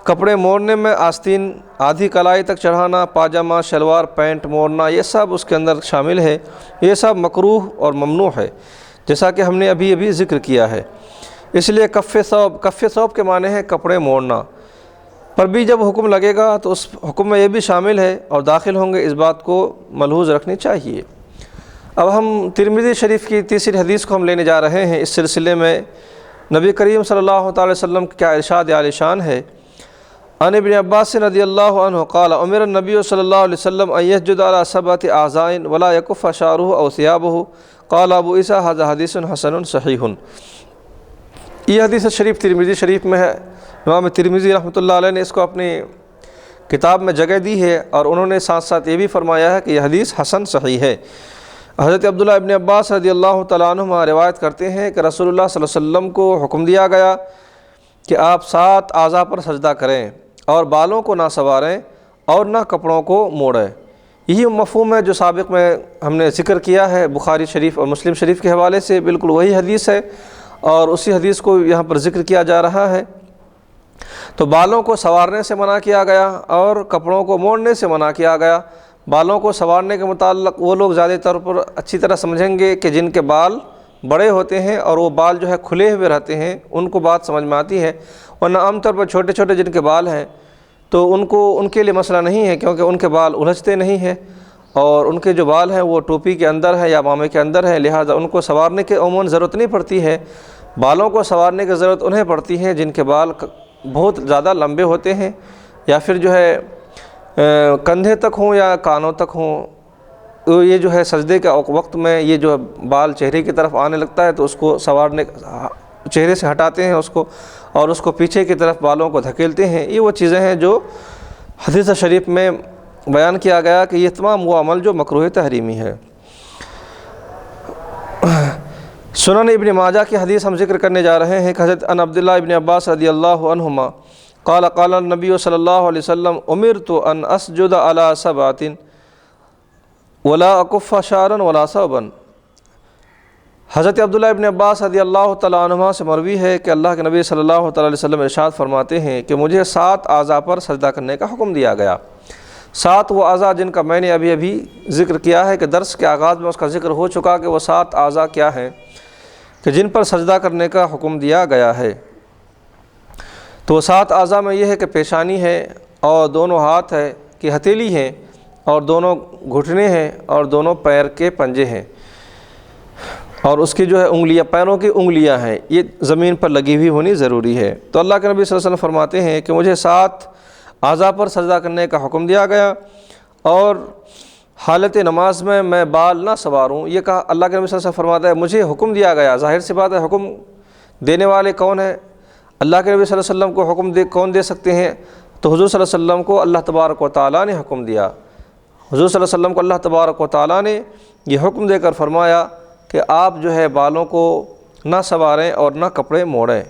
کپڑے موڑنے میں آستین آدھی کلائی تک چڑھانا، پاجامہ شلوار پینٹ موڑنا، یہ سب اس کے اندر شامل ہے، یہ سب مکروہ اور ممنوع ہے، جیسا کہ ہم نے ابھی ذکر کیا ہے۔ اس لیے کف ثوب کے معنی ہے کپڑے موڑنا، پر بھی جب حکم لگے گا تو اس حکم میں یہ بھی شامل ہے اور داخل ہوں گے، اس بات کو ملحوظ رکھنی چاہیے۔ اب ہم ترمذی شریف کی تیسری حدیث کو ہم لینے جا رہے ہیں۔ اس سلسلے میں نبی کریم صلی اللہ تعالی وسلم کا کیا ارشاد عالی شان ہے۔ عن ابن عباس رضی اللہ عنہ قال امر النبی صلی اللہ علیہ وسلم ان یسجد علی سبعۃ اعضاء ولا یکف شعرہ او ثیابہ قال ابو عیسیٰ ھذا حدیث حسن صحیح۔ یہ حدیث شریف ترمذی شریف میں ہے۔ امام ترمذی رحمۃ اللہ علیہ نے اس کو اپنی کتاب میں جگہ دی ہے، اور انہوں نے ساتھ ساتھ یہ بھی فرمایا ہے کہ یہ حدیث حسن صحیح ہے۔ حضرت عبداللہ ابن عباس رضی اللہ تعالیٰ عنہما روایت کرتے ہیں کہ رسول اللہ صلی اللہ علیہ وسلم کو حکم دیا گیا کہ آپ 7 اعضاء پر سجدہ کریں اور بالوں کو نہ سنواریں اور نہ کپڑوں کو موڑیں۔ یہی مفہوم ہے جو سابق میں ہم نے ذکر کیا ہے، بخاری شریف اور مسلم شریف کے حوالے سے بالکل وہی حدیث ہے، اور اسی حدیث کو یہاں پر ذکر کیا جا رہا ہے۔ تو بالوں کو سنوارنے سے منع کیا گیا اور کپڑوں کو موڑنے سے منع کیا گیا۔ بالوں کو سنوارنے کے متعلق وہ لوگ زیادہ طور پر اچھی طرح سمجھیں گے کہ جن کے بال بڑے ہوتے ہیں اور وہ بال جو ہے کھلے ہوئے رہتے ہیں، ان کو بات سمجھ میں آتی ہے، ورنہ عام طور پر چھوٹے چھوٹے جن کے بال ہیں تو ان کے لیے مسئلہ نہیں ہے، کیونکہ ان کے بال الجھتے نہیں ہیں، اور ان کے جو بال ہیں وہ ٹوپی کے اندر ہے یا مامے کے اندر ہے، لہٰذا ان کو سنوارنے کی عموماً ضرورت نہیں پڑتی ہے۔ بالوں کو سنوارنے کی ضرورت انہیں پڑتی ہے جن کے بال بہت زیادہ لمبے ہوتے ہیں، یا پھر جو ہے کندھے تک ہوں یا کانوں تک ہوں۔ تو یہ جو ہے سجدے کے وقت میں یہ جو بال چہرے کی طرف آنے لگتا ہے تو اس کو سنوارنے، چہرے سے ہٹاتے ہیں اس کو، اور اس کو پیچھے کی طرف بالوں کو دھکیلتے ہیں۔ یہ وہ چیزیں ہیں جو حدیث شریف میں بیان کیا گیا کہ یہ تمام وہ عمل جو مکروہ تحریمی ہے۔ سنن ابن ماجہ کی حدیث ہم ذکر کرنے جا رہے ہیں کہ حضرت ان عبداللہ ابن عباس رضی اللہ عنہما قال قال النبی صلی اللہ علیہ وسلم امرت ان اسجد علی سبعۃ ولا اکف شعرا ولا ثوبا۔ حضرت عبداللہ ابن عباس رضی اللہ تعالیٰ عنہما سے مروی ہے کہ اللہ کے نبی صلی اللہ تعالیٰ علیہ وسلم ارشاد فرماتے ہیں کہ مجھے 7 اعضاء پر سجدہ کرنے کا حکم دیا گیا۔ 7 وہ اعضاء جن کا میں نے ابھی ذکر کیا ہے کہ درس کے آغاز میں اس کا ذکر ہو چکا کہ وہ 7 اعضاء کیا ہیں کہ جن پر سجدہ کرنے کا حکم دیا گیا ہے۔ تو وہ 7 اعضاء میں یہ ہے کہ پیشانی ہے، اور دونوں ہاتھ ہے کہ ہتھیلی ہے، اور دونوں گھٹنے ہیں، اور دونوں پیر کے پنجے ہیں، اور اس کی جو ہے انگلیاں، پیروں کی انگلیاں ہیں، یہ زمین پر لگی ہوئی ہونی ضروری ہے۔ تو اللہ کے نبی صلی اللہ علیہ وسلم فرماتے ہیں کہ مجھے 7 اعضاء پر سجدہ کرنے کا حکم دیا گیا، اور حالت نماز میں بال نہ سنواروں۔ یہ کہا اللہ کے نبی صلی اللہ علیہ وسلم فرماتا ہے مجھے حکم دیا گیا، ظاہر سی بات ہے حکم دینے والے کون ہیں؟ اللہ کے نبی صلی اللہ علیہ وسلم کو حکم کون دے سکتے ہیں؟ تو حضور صلی اللہ علیہ وسلم کو اللہ تبارک و تعالیٰ نے حکم دیا۔ حضور صلی اللہ علیہ وسلم کو اللہ تبارک و تعالیٰ نے یہ حکم دے کر فرمایا کہ آپ جو ہے بالوں کو نہ سنواریں اور نہ کپڑے موڑیں۔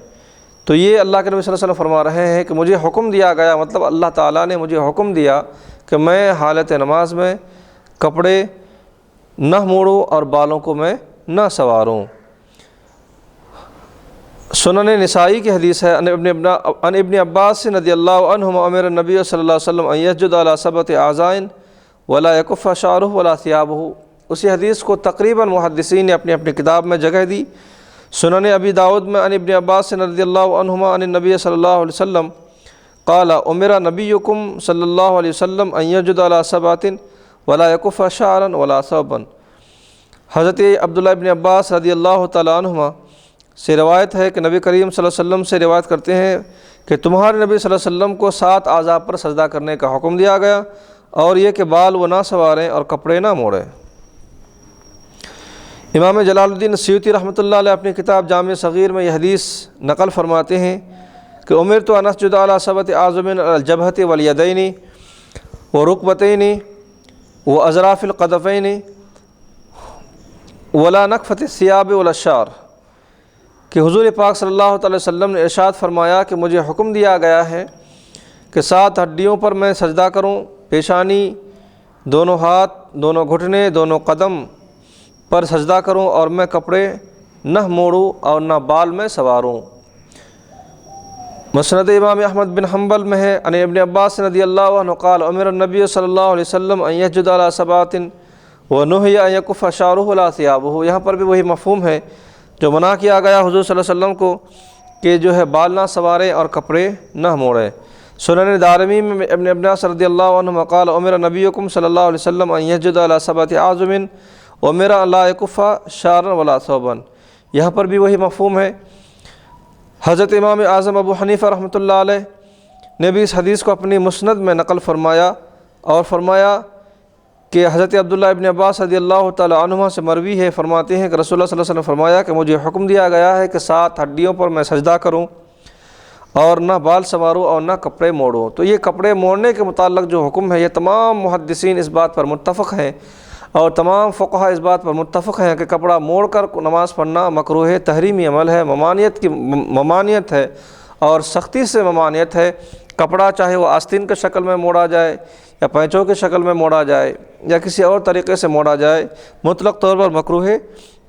تو یہ اللہ کے نبی صلی اللہ علیہ وسلم فرما رہے ہیں کہ مجھے حکم دیا گیا، مطلب اللہ تعالیٰ نے مجھے حکم دیا کہ میں حالت نماز میں کپڑے نہ موڑوں اور بالوں کو میں نہ سنواروں۔ سنن نسائی کی حدیث ہے ان ابن عباس رضی اللہ عنہما امر النبی صلی اللہ علیہ وسلم ان یسجد علی 7 اعضاء ولا یکف شعرہ ولا ثیابہ۔ اسی حدیث کو تقریباً محدثین نے اپنی اپنی کتاب میں جگہ دی۔ سنن ابی داؤد میں ان ابن عباس رضی اللہ عنہما ان النبی صلی اللہ علیہ وسلم قال امر نبیکم صلی اللہ علیہ وسلم ان یسجد علی 7 ولا یکف شعرا ولا ثوبا۔ حضرت عبداللہ ابن عباس رضی اللہ تعالیٰ عنہما سے روایت ہے کہ نبی کریم صلی اللہ علیہ وسلم سے روایت کرتے ہیں کہ تمہارے نبی صلی اللہ علیہ وسلم کو 7 اعضاء پر سجدہ کرنے کا حکم دیا گیا، اور یہ کہ بال وہ نہ سنواریں اور کپڑے نہ موڑیں۔ امام جلال الدین سیوطی رحمۃ اللہ علیہ اپنی کتاب جامع صغیر میں یہ حدیث نقل فرماتے ہیں کہ امرت ان اسجد علی 7 اعظم الجبہۃ والیدین ورکبتین واظراف القدفین ولا نکفۃ الثیاب ولا الشعر، کہ حضور پاک صلی اللہ تعالی وسلم نے ارشاد فرمایا کہ مجھے حکم دیا گیا ہے کہ 7 ہڈیوں پر میں سجدہ کروں، پیشانی، دونوں ہاتھ، دونوں گھٹنے، دونوں قدم پر سجدہ کروں، اور میں کپڑے نہ موڑوں اور نہ بال میں سواروں۔ مسند امام احمد بن حنبل میں ہے ان ابن عباس رضی اللہ عنہ قال امر النبی صلی اللہ علیہ وسلم ان یسجد علی سبعۃ ونہی ان یکف شعرہ لا ثیابہ۔ یہاں پر بھی وہی مفہوم ہے جو منع کیا گیا حضور صلی اللہ علیہ وسلم کو کہ جو ہے بال نہ سواریں اور کپڑے نہ موڑیں۔ سنن دارمی میں ابن عباس رضی اللہ عنہ قال امر نبیکم صلی اللہ علیہ وسلم ان یسجد علی سبعۃ اعظم وامر ان لا یکف شعرا ولا ثوبا۔ یہاں پر بھی وہی مفہوم ہے۔ حضرت امام اعظم ابو حنیفہ رحمۃ اللہ علیہ نے بھی اس حدیث کو اپنی مسند میں نقل فرمایا اور فرمایا کہ حضرت عبداللہ ابن عباس رضی اللہ تعالی عنہما سے مروی ہے، فرماتے ہیں کہ رسول اللہ صلی اللہ علیہ وسلم فرمایا کہ مجھے حکم دیا گیا ہے کہ 7 ہڈیوں پر میں سجدہ کروں اور نہ بال سنواروں اور نہ کپڑے موڑوں۔ تو یہ کپڑے موڑنے کے متعلق جو حکم ہے یہ تمام محدثین اس بات پر متفق ہیں اور تمام فقہا اس بات پر متفق ہیں کہ کپڑا موڑ کر نماز پڑھنا مکروہ تحریمی عمل ہے، ممانعت ہے اور سختی سے ممانعت ہے۔ کپڑا چاہے وہ آستین کے شکل میں موڑا جائے یا پینچوں کے شکل میں موڑا جائے یا کسی اور طریقے سے موڑا جائے، مطلق طور پر مکروہ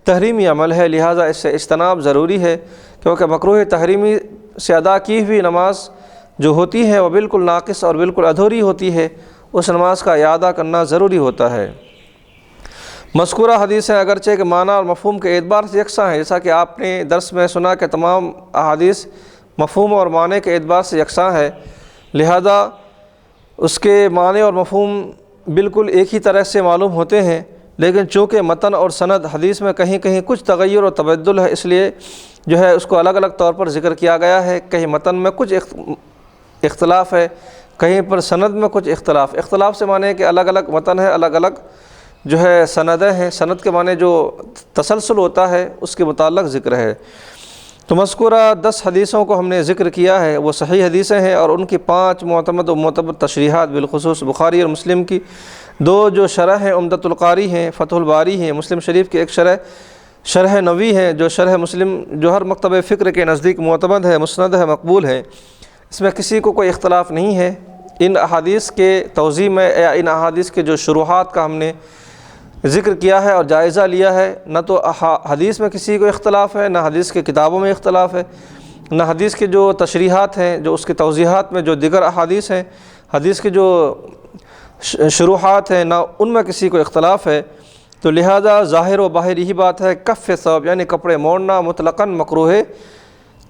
تحریمی عمل ہے، لہٰذا اس سے اجتناب ضروری ہے، کیونکہ مکروہ تحریمی سے ادا کی ہوئی نماز جو ہوتی ہے وہ بالکل ناقص اور بالکل ادھوری ہوتی ہے، اس نماز کا اعادہ کرنا ضروری ہوتا ہے۔ مذکورہ حدیثیں اگرچہ کہ معنی اور مفہوم کے اعتبار سے یکساں ہیں، جیسا کہ آپ نے درس میں سنا کہ تمام احادیث مفہوم اور معنی کے اعتبار سے یکساں ہے، لہذا اس کے معنی اور مفہوم بالکل ایک ہی طرح سے معلوم ہوتے ہیں، لیکن چونکہ متن اور سند حدیث میں کہیں کہیں کچھ تغیر اور تبدل ہے، اس لیے جو ہے اس کو الگ الگ طور پر ذکر کیا گیا ہے۔ کہیں متن میں کچھ اختلاف ہے، کہیں پر سند میں کچھ اختلاف سے معنی ہے کہ الگ الگ متن ہے، الگ الگ جو ہے سندیں ہیں، سند کے معنی جو تسلسل ہوتا ہے اس کے متعلق ذکر ہے۔ تو مذکورہ 10 حدیثوں کو ہم نے ذکر کیا ہے، وہ صحیح حدیثیں ہیں اور ان کی 5 معتمد و معتبر تشریحات، بالخصوص بخاری اور مسلم کی 2 جو شرح ہیں، عمدۃ القاری ہیں، فتح الباری ہیں، مسلم شریف کی ایک شرح نوی ہے جو شرح مسلم جو ہر مکتب فکر کے نزدیک معتمد ہے، مسند ہے، مقبول ہے، اس میں کسی کو کوئی اختلاف نہیں ہے۔ ان احادیث کے توضیح میں یا ان احادیث کے جو شروحات کا ہم نے ذکر کیا ہے اور جائزہ لیا ہے، نہ تو حدیث میں کسی کو اختلاف ہے، نہ حدیث کے کتابوں میں اختلاف ہے، نہ حدیث کے جو تشریحات ہیں، جو اس کے توضیحات میں جو دیگر احادیث ہیں، حدیث کے جو شروحات ہیں، نہ ان میں کسی کو اختلاف ہے۔ تو لہذا ظاہر و باہر یہی بات ہے، کف ثوب یعنی کپڑے موڑنا مطلقاً مکروہ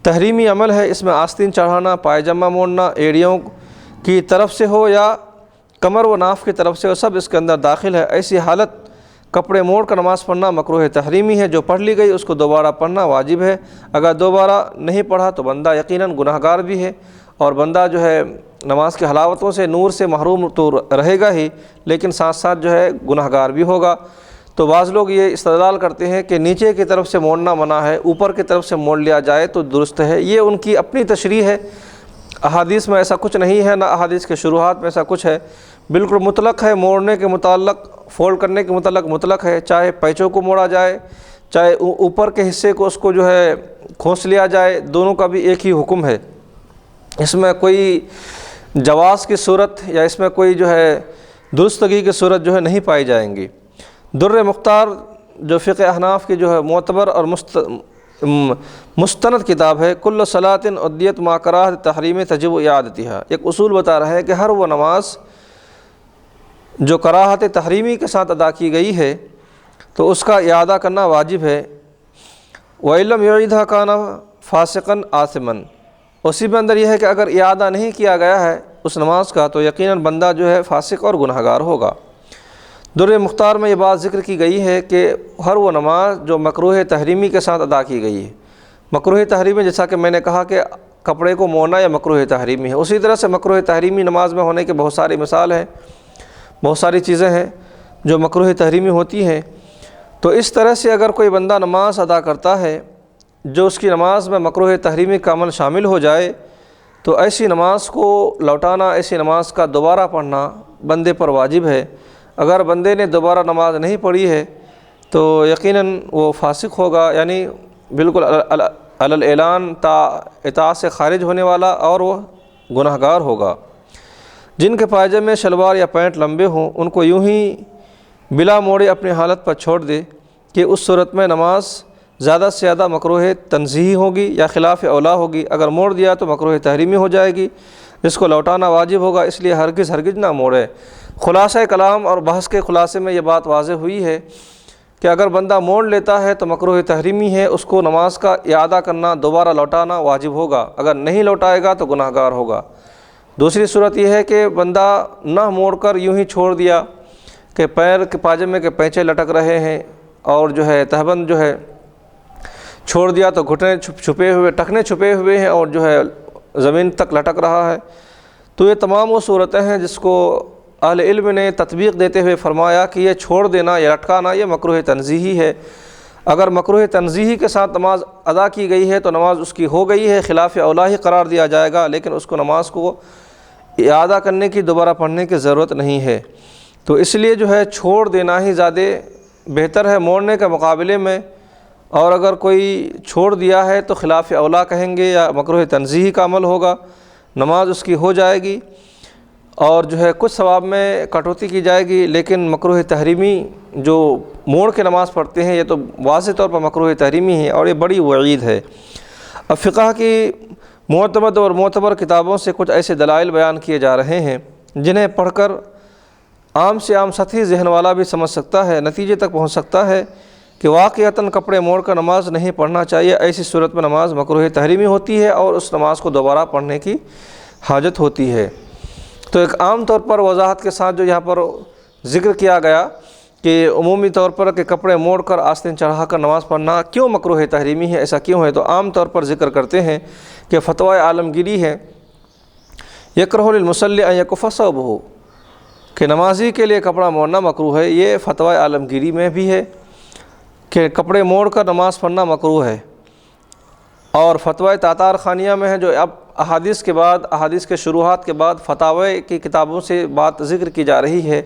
تحریمی عمل ہے۔ اس میں آستین چڑھانا، پائجامہ موڑنا ایڑیوں کی طرف سے ہو یا کمر و ناف کی طرف سے ہو، سب اس کے اندر داخل ہے۔ ایسی حالت کپڑے موڑ کر نماز پڑھنا مکروہ تحریمی ہے، جو پڑھ لی گئی اس کو دوبارہ پڑھنا واجب ہے۔ اگر دوبارہ نہیں پڑھا تو بندہ یقیناً گناہ گار بھی ہے اور بندہ جو ہے نماز کے حلاوتوں سے، نور سے محروم تو رہے گا ہی، لیکن ساتھ ساتھ جو ہے گناہ گار بھی ہوگا۔ تو بعض لوگ یہ استدلال کرتے ہیں کہ نیچے کی طرف سے موڑنا منع ہے، اوپر کی طرف سے موڑ لیا جائے تو درست ہے۔ یہ ان کی اپنی تشریح ہے، احادیث میں ایسا کچھ نہیں ہے، نہ احادیث کے شروحات میں ایسا کچھ ہے، بالکل مطلق ہے۔ موڑنے کے متعلق، فولڈ کرنے کے متعلق مطلق ہے، چاہے پیچوں کو موڑا جائے، چاہے اوپر کے حصے کو اس کو جو ہے کھونس لیا جائے، دونوں کا بھی ایک ہی حکم ہے۔ اس میں کوئی جواز کی صورت یا اس میں کوئی جو ہے درستگی کی صورت جو ہے نہیں پائی جائیں گی۔ در مختار جو فقہ احناف کی جو ہے معتبر اور مستند کتاب ہے، کل صلاۃ ادیت مع کراہۃ تحریم تجب اعادتها، ایک اصول بتا رہا ہے کہ ہر وہ نماز جو کراہت تحریمی کے ساتھ ادا کی گئی ہے تو اس کا اعادہ کرنا واجب ہے۔ وَإِن لَّمْ يُعِدْهَا كَانَ فَاسِقًا آثِمًا، اسی میں اندر یہ ہے کہ اگر اعادہ نہیں کیا گیا ہے اس نماز کا تو یقیناً بندہ جو ہے فاسق اور گناہ گار ہوگا۔ در مختار میں یہ بات ذکر کی گئی ہے کہ ہر وہ نماز جو مکروہ تحریمی کے ساتھ ادا کی گئی ہے، مکروہ تحریمی جیسا کہ میں نے کہا کہ کپڑے کو موڑنا یا مکروہ تحریمی ہے، اسی طرح سے مکروہ تحریمی نماز میں ہونے کے بہت ساری مثال ہیں، بہت ساری چیزیں ہیں جو مکروہ تحریمی ہوتی ہیں۔ تو اس طرح سے اگر کوئی بندہ نماز ادا کرتا ہے جو اس کی نماز میں مکروہ تحریمی کا عمل شامل ہو جائے تو ایسی نماز کو لوٹانا، ایسی نماز کا دوبارہ پڑھنا بندے پر واجب ہے۔ اگر بندے نے دوبارہ نماز نہیں پڑھی ہے تو یقیناً وہ فاسق ہوگا، یعنی بالکل علی الاعلان اطاعت سے خارج ہونے والا، اور وہ گناہ گار ہوگا۔ جن کے پائجامے، شلوار یا پینٹ لمبے ہوں ان کو یوں ہی بلا موڑے اپنی حالت پر چھوڑ دے کہ اس صورت میں نماز زیادہ سے زیادہ مکروہ تنزیہی ہوگی یا خلاف اولا ہوگی۔ اگر موڑ دیا تو مکروہ تحریمی ہو جائے گی، جس کو لوٹانا واجب ہوگا، اس لیے ہرگز نہ موڑے۔ خلاصہ کلام اور بحث کے خلاصے میں یہ بات واضح ہوئی ہے کہ اگر بندہ موڑ لیتا ہے تو مکروہ تحریمی ہے، اس کو نماز کا اعادہ کرنا، دوبارہ لوٹانا واجب ہوگا، اگر نہیں لوٹائے گا تو گناہ گار ہوگا۔ دوسری صورت یہ ہے کہ بندہ نہ موڑ کر یوں ہی چھوڑ دیا کہ پیر کے پاجامے کے پیچے لٹک رہے ہیں اور جو ہے تہبند جو ہے چھوڑ دیا تو گھٹنے چھپے ہوئے، ٹخنے چھپے ہوئے ہیں اور جو ہے زمین تک لٹک رہا ہے، تو یہ تمام وہ صورتیں ہیں جس کو اہل علم نے تطبیق دیتے ہوئے فرمایا کہ یہ چھوڑ دینا یا لٹکانا یہ مکروہ تنزیہی ہے۔ اگر مکروہ تنزیہی کے ساتھ نماز ادا کی گئی ہے تو نماز اس کی ہو گئی ہے، خلاف اولا ہی قرار دیا جائے گا، لیکن اس کو نماز کو اعادہ کرنے کی، دوبارہ پڑھنے کی ضرورت نہیں ہے۔ تو اس لیے جو ہے چھوڑ دینا ہی زیادہ بہتر ہے موڑنے کے مقابلے میں، اور اگر کوئی چھوڑ دیا ہے تو خلاف اولا کہیں گے یا مکروہ تنزیہی کا عمل ہوگا، نماز اس کی ہو جائے گی اور جو ہے کچھ ثواب میں کٹوتی کی جائے گی، لیکن مکروہ تحریمی جو موڑ کے نماز پڑھتے ہیں یہ تو واضح طور پر مکروہ تحریمی ہے اور یہ بڑی وعید ہے۔ اب فقہ کی معتمد اور معتبر کتابوں سے کچھ ایسے دلائل بیان کیے جا رہے ہیں جنہیں پڑھ کر عام سے عام سطحی ذہن والا بھی سمجھ سکتا ہے، نتیجے تک پہنچ سکتا ہے کہ واقعتاً کپڑے موڑ کر نماز نہیں پڑھنا چاہیے، ایسی صورت میں نماز مکروہ تحریمی ہوتی ہے اور اس نماز کو دوبارہ پڑھنے کی حاجت ہوتی ہے۔ تو ایک عام طور پر وضاحت کے ساتھ جو یہاں پر ذکر کیا گیا کہ عمومی طور پر کہ کپڑے موڑ کر آستین چڑھا کر نماز پڑھنا کیوں مکروہ تحریمی ہے، ایسا کیوں ہے، تو عام طور پر ذکر کرتے ہیں کہ فتویٰ عالمگیری ہے یکرہ للمصلی ان یکف ثوبہ، کہ نمازی کے لیے کپڑا موڑنا مکروہ ہے، یہ فتویٰ عالمگیری میں بھی ہے کہ کپڑے موڑ کر نماز پڑھنا مکروہ ہے، اور فتویٰ تاتار خانیہ میں ہے جو اب احادیث کے بعد، احادیث کے شروحات کے بعد فتاوی کی کتابوں سے بات ذکر کی جا رہی ہے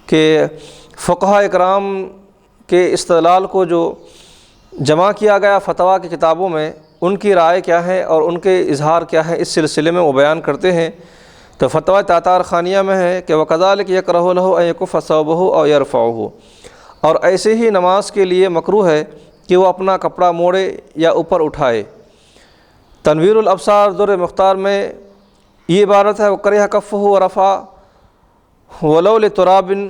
کہ فقہاء اکرام کے استدلال کو جو جمع کیا گیا فتویٰ کی کتابوں میں، ان کی رائے کیا ہے اور ان کے اظہار کیا ہے، اس سلسلے میں وہ بیان کرتے ہیں۔ تو فتویٰ تاتار خانیہ میں ہے کہ وَكَذَلِكَ يَكْرَهُ لَهُ أَن يَكُفَّ ثَوْبَهُ أَوْ يَرْفَعُهُ، اور ایسے ہی نماز کے لیے مکروہ ہے کہ وہ اپنا کپڑا موڑے یا اوپر اٹھائے۔ تنویر الابصار در مختار میں یہ عبارت ہے وَكَرِهَ كَفُّهُ وَرَفَعَ وَلَوْ لِتُرَابٍ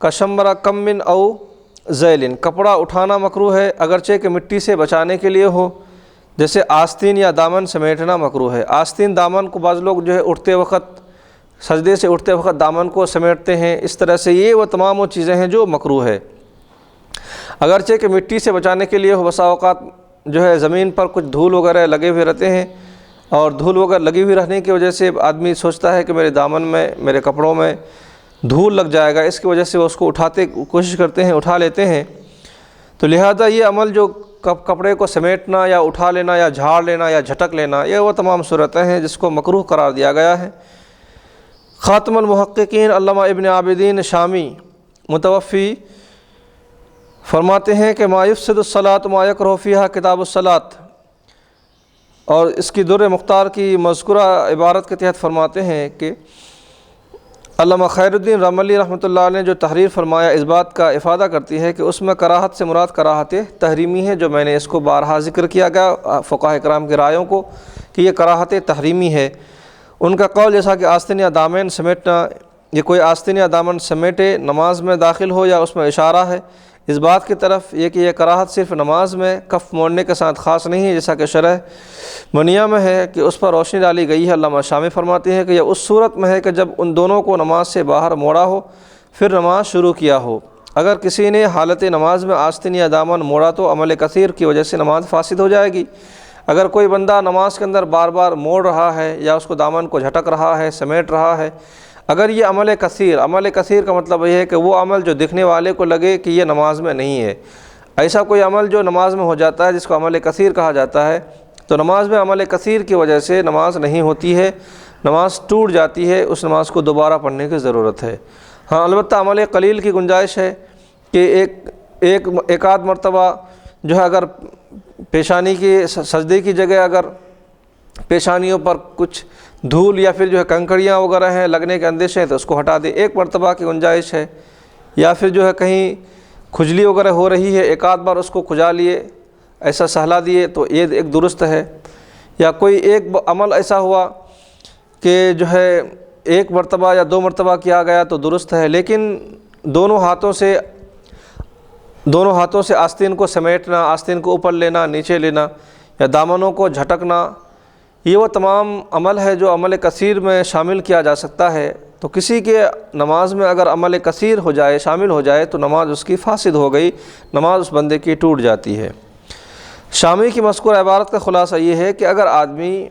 كَشَمَّرَ كَمٍّ أَوْ زَيْلٍ، کپڑا اٹھانا مکروہ ہے اگرچہ کہ مٹی سے بچانے کے لیے ہو، جیسے آستین یا دامن سمیٹنا مکروہ ہے۔ آستین دامن کو بعض لوگ جو ہے اٹھتے وقت، سجدے سے اٹھتے وقت دامن کو سمیٹتے ہیں، اس طرح سے یہ وہ تمام وہ چیزیں ہیں جو مکروہ ہے، اگرچہ کہ مٹی سے بچانے کے لیے ہو۔ بسا اوقات جو ہے زمین پر کچھ دھول وغیرہ لگے ہوئے رہتے ہیں، اور دھول وغیرہ لگی ہوئی رہنے کی وجہ سے آدمی سوچتا ہے کہ میرے دامن میں، میرے کپڑوں میں دھول لگ جائے گا، اس کی وجہ سے وہ اس کو اٹھاتے کوشش کرتے ہیں، اٹھا لیتے ہیں۔ تو لہذا یہ عمل جو کپڑے کو سمیٹنا یا اٹھا لینا یا جھاڑ لینا یا جھٹک لینا، یہ وہ تمام صورتیں ہیں جس کو مکروہ قرار دیا گیا ہے۔ خاتم المحققین علامہ ابن عابدین شامی متوفی فرماتے ہیں کہ ما یفسد الصلاۃ ما یکرہ فیہا کتاب الصلاۃ، اور اس کی در مختار کی مذکورہ عبارت کے تحت فرماتے ہیں کہ علامہ خیر الدین رملی رحمۃ اللہ علیہ نے جو تحریر فرمایا اس بات کا افادہ کرتی ہے کہ اس میں کراہت سے مراد کراہت تحریمی ہے، جو میں نے اس کو بارہا ذکر کیا گیا فقہاء کرام کی رائوں کو کہ یہ کراہت تحریمی ہے۔ ان کا قول جیسا کہ آستین یا دامن سمیٹنا، یہ کوئی آستین یا دامن سمیٹے نماز میں داخل ہو یا اس میں اشارہ ہے اس بات کی طرف یہ کہ یہ کراہت صرف نماز میں کف موڑنے کے ساتھ خاص نہیں ہے، جیسا کہ شرح منیہ میں ہے کہ اس پر روشنی ڈالی گئی ہے۔ علامہ شامی فرماتے ہیں کہ یہ اس صورت میں ہے کہ جب ان دونوں کو نماز سے باہر موڑا ہو پھر نماز شروع کیا ہو۔ اگر کسی نے حالت نماز میں آستین یا دامن موڑا تو عمل کثیر کی وجہ سے نماز فاسد ہو جائے گی۔ اگر کوئی بندہ نماز کے اندر بار بار موڑ رہا ہے یا اس کو دامن کو جھٹک رہا ہے، سمیٹ رہا ہے، اگر یہ عمل کثیر کا مطلب یہ ہے کہ وہ عمل جو دکھنے والے کو لگے کہ یہ نماز میں نہیں ہے، ایسا کوئی عمل جو نماز میں ہو جاتا ہے جس کو عمل کثیر کہا جاتا ہے، تو نماز میں عمل کثیر کی وجہ سے نماز نہیں ہوتی ہے، نماز ٹوٹ جاتی ہے، اس نماز کو دوبارہ پڑھنے کی ضرورت ہے۔ ہاں البتہ عمل قلیل کی گنجائش ہے کہ ایک آدھ مرتبہ جو ہے اگر پیشانی کی سجدے کی جگہ اگر پیشانیوں پر کچھ دھول یا پھر جو ہے کنکڑیاں وغیرہ ہیں لگنے کے اندیشے ہیں تو اس کو ہٹا دے، ایک مرتبہ کی گنجائش ہے، یا پھر جو ہے کہیں کھجلی وغیرہ ہو رہی ہے ایک آدھ بار اس کو کھجا لیے، ایسا سہلا دیے تو یہ ایک درست ہے، یا کوئی ایک عمل ایسا ہوا کہ جو ہے ایک مرتبہ یا 2 مرتبہ کیا گیا تو درست ہے، لیکن دونوں ہاتھوں سے آستین کو سمیٹنا، آستین کو اوپر لینا، نیچے لینا، یا دامنوں کو جھٹکنا، یہ وہ تمام عمل ہے جو عمل کثیر میں شامل کیا جا سکتا ہے۔ تو کسی کے نماز میں اگر عمل کثیر ہو جائے، شامل ہو جائے، تو نماز اس کی فاسد ہو گئی، نماز اس بندے کی ٹوٹ جاتی ہے۔ شامی کی مذکورہ عبارت کا خلاصہ یہ ہے کہ اگر آدمی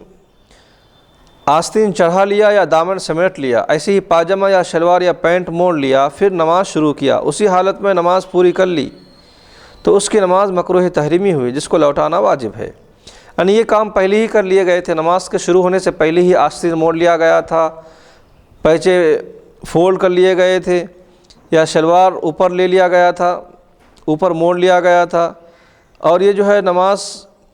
آستین چڑھا لیا یا دامن سمیٹ لیا، ایسے ہی پاجامہ یا شلوار یا پینٹ موڑ لیا، پھر نماز شروع کیا، اسی حالت میں نماز پوری کر لی، تو اس کی نماز مکروہ تحریمی ہوئی، جس کو لوٹانا واجب ہے۔ یعنی یہ کام پہلے ہی کر لیے گئے تھے، نماز کے شروع ہونے سے پہلے ہی آستین موڑ لیا گیا تھا، پیچے فولڈ کر لیے گئے تھے، یا شلوار اوپر لے لیا گیا تھا، اوپر موڑ لیا گیا تھا، اور یہ جو ہے نماز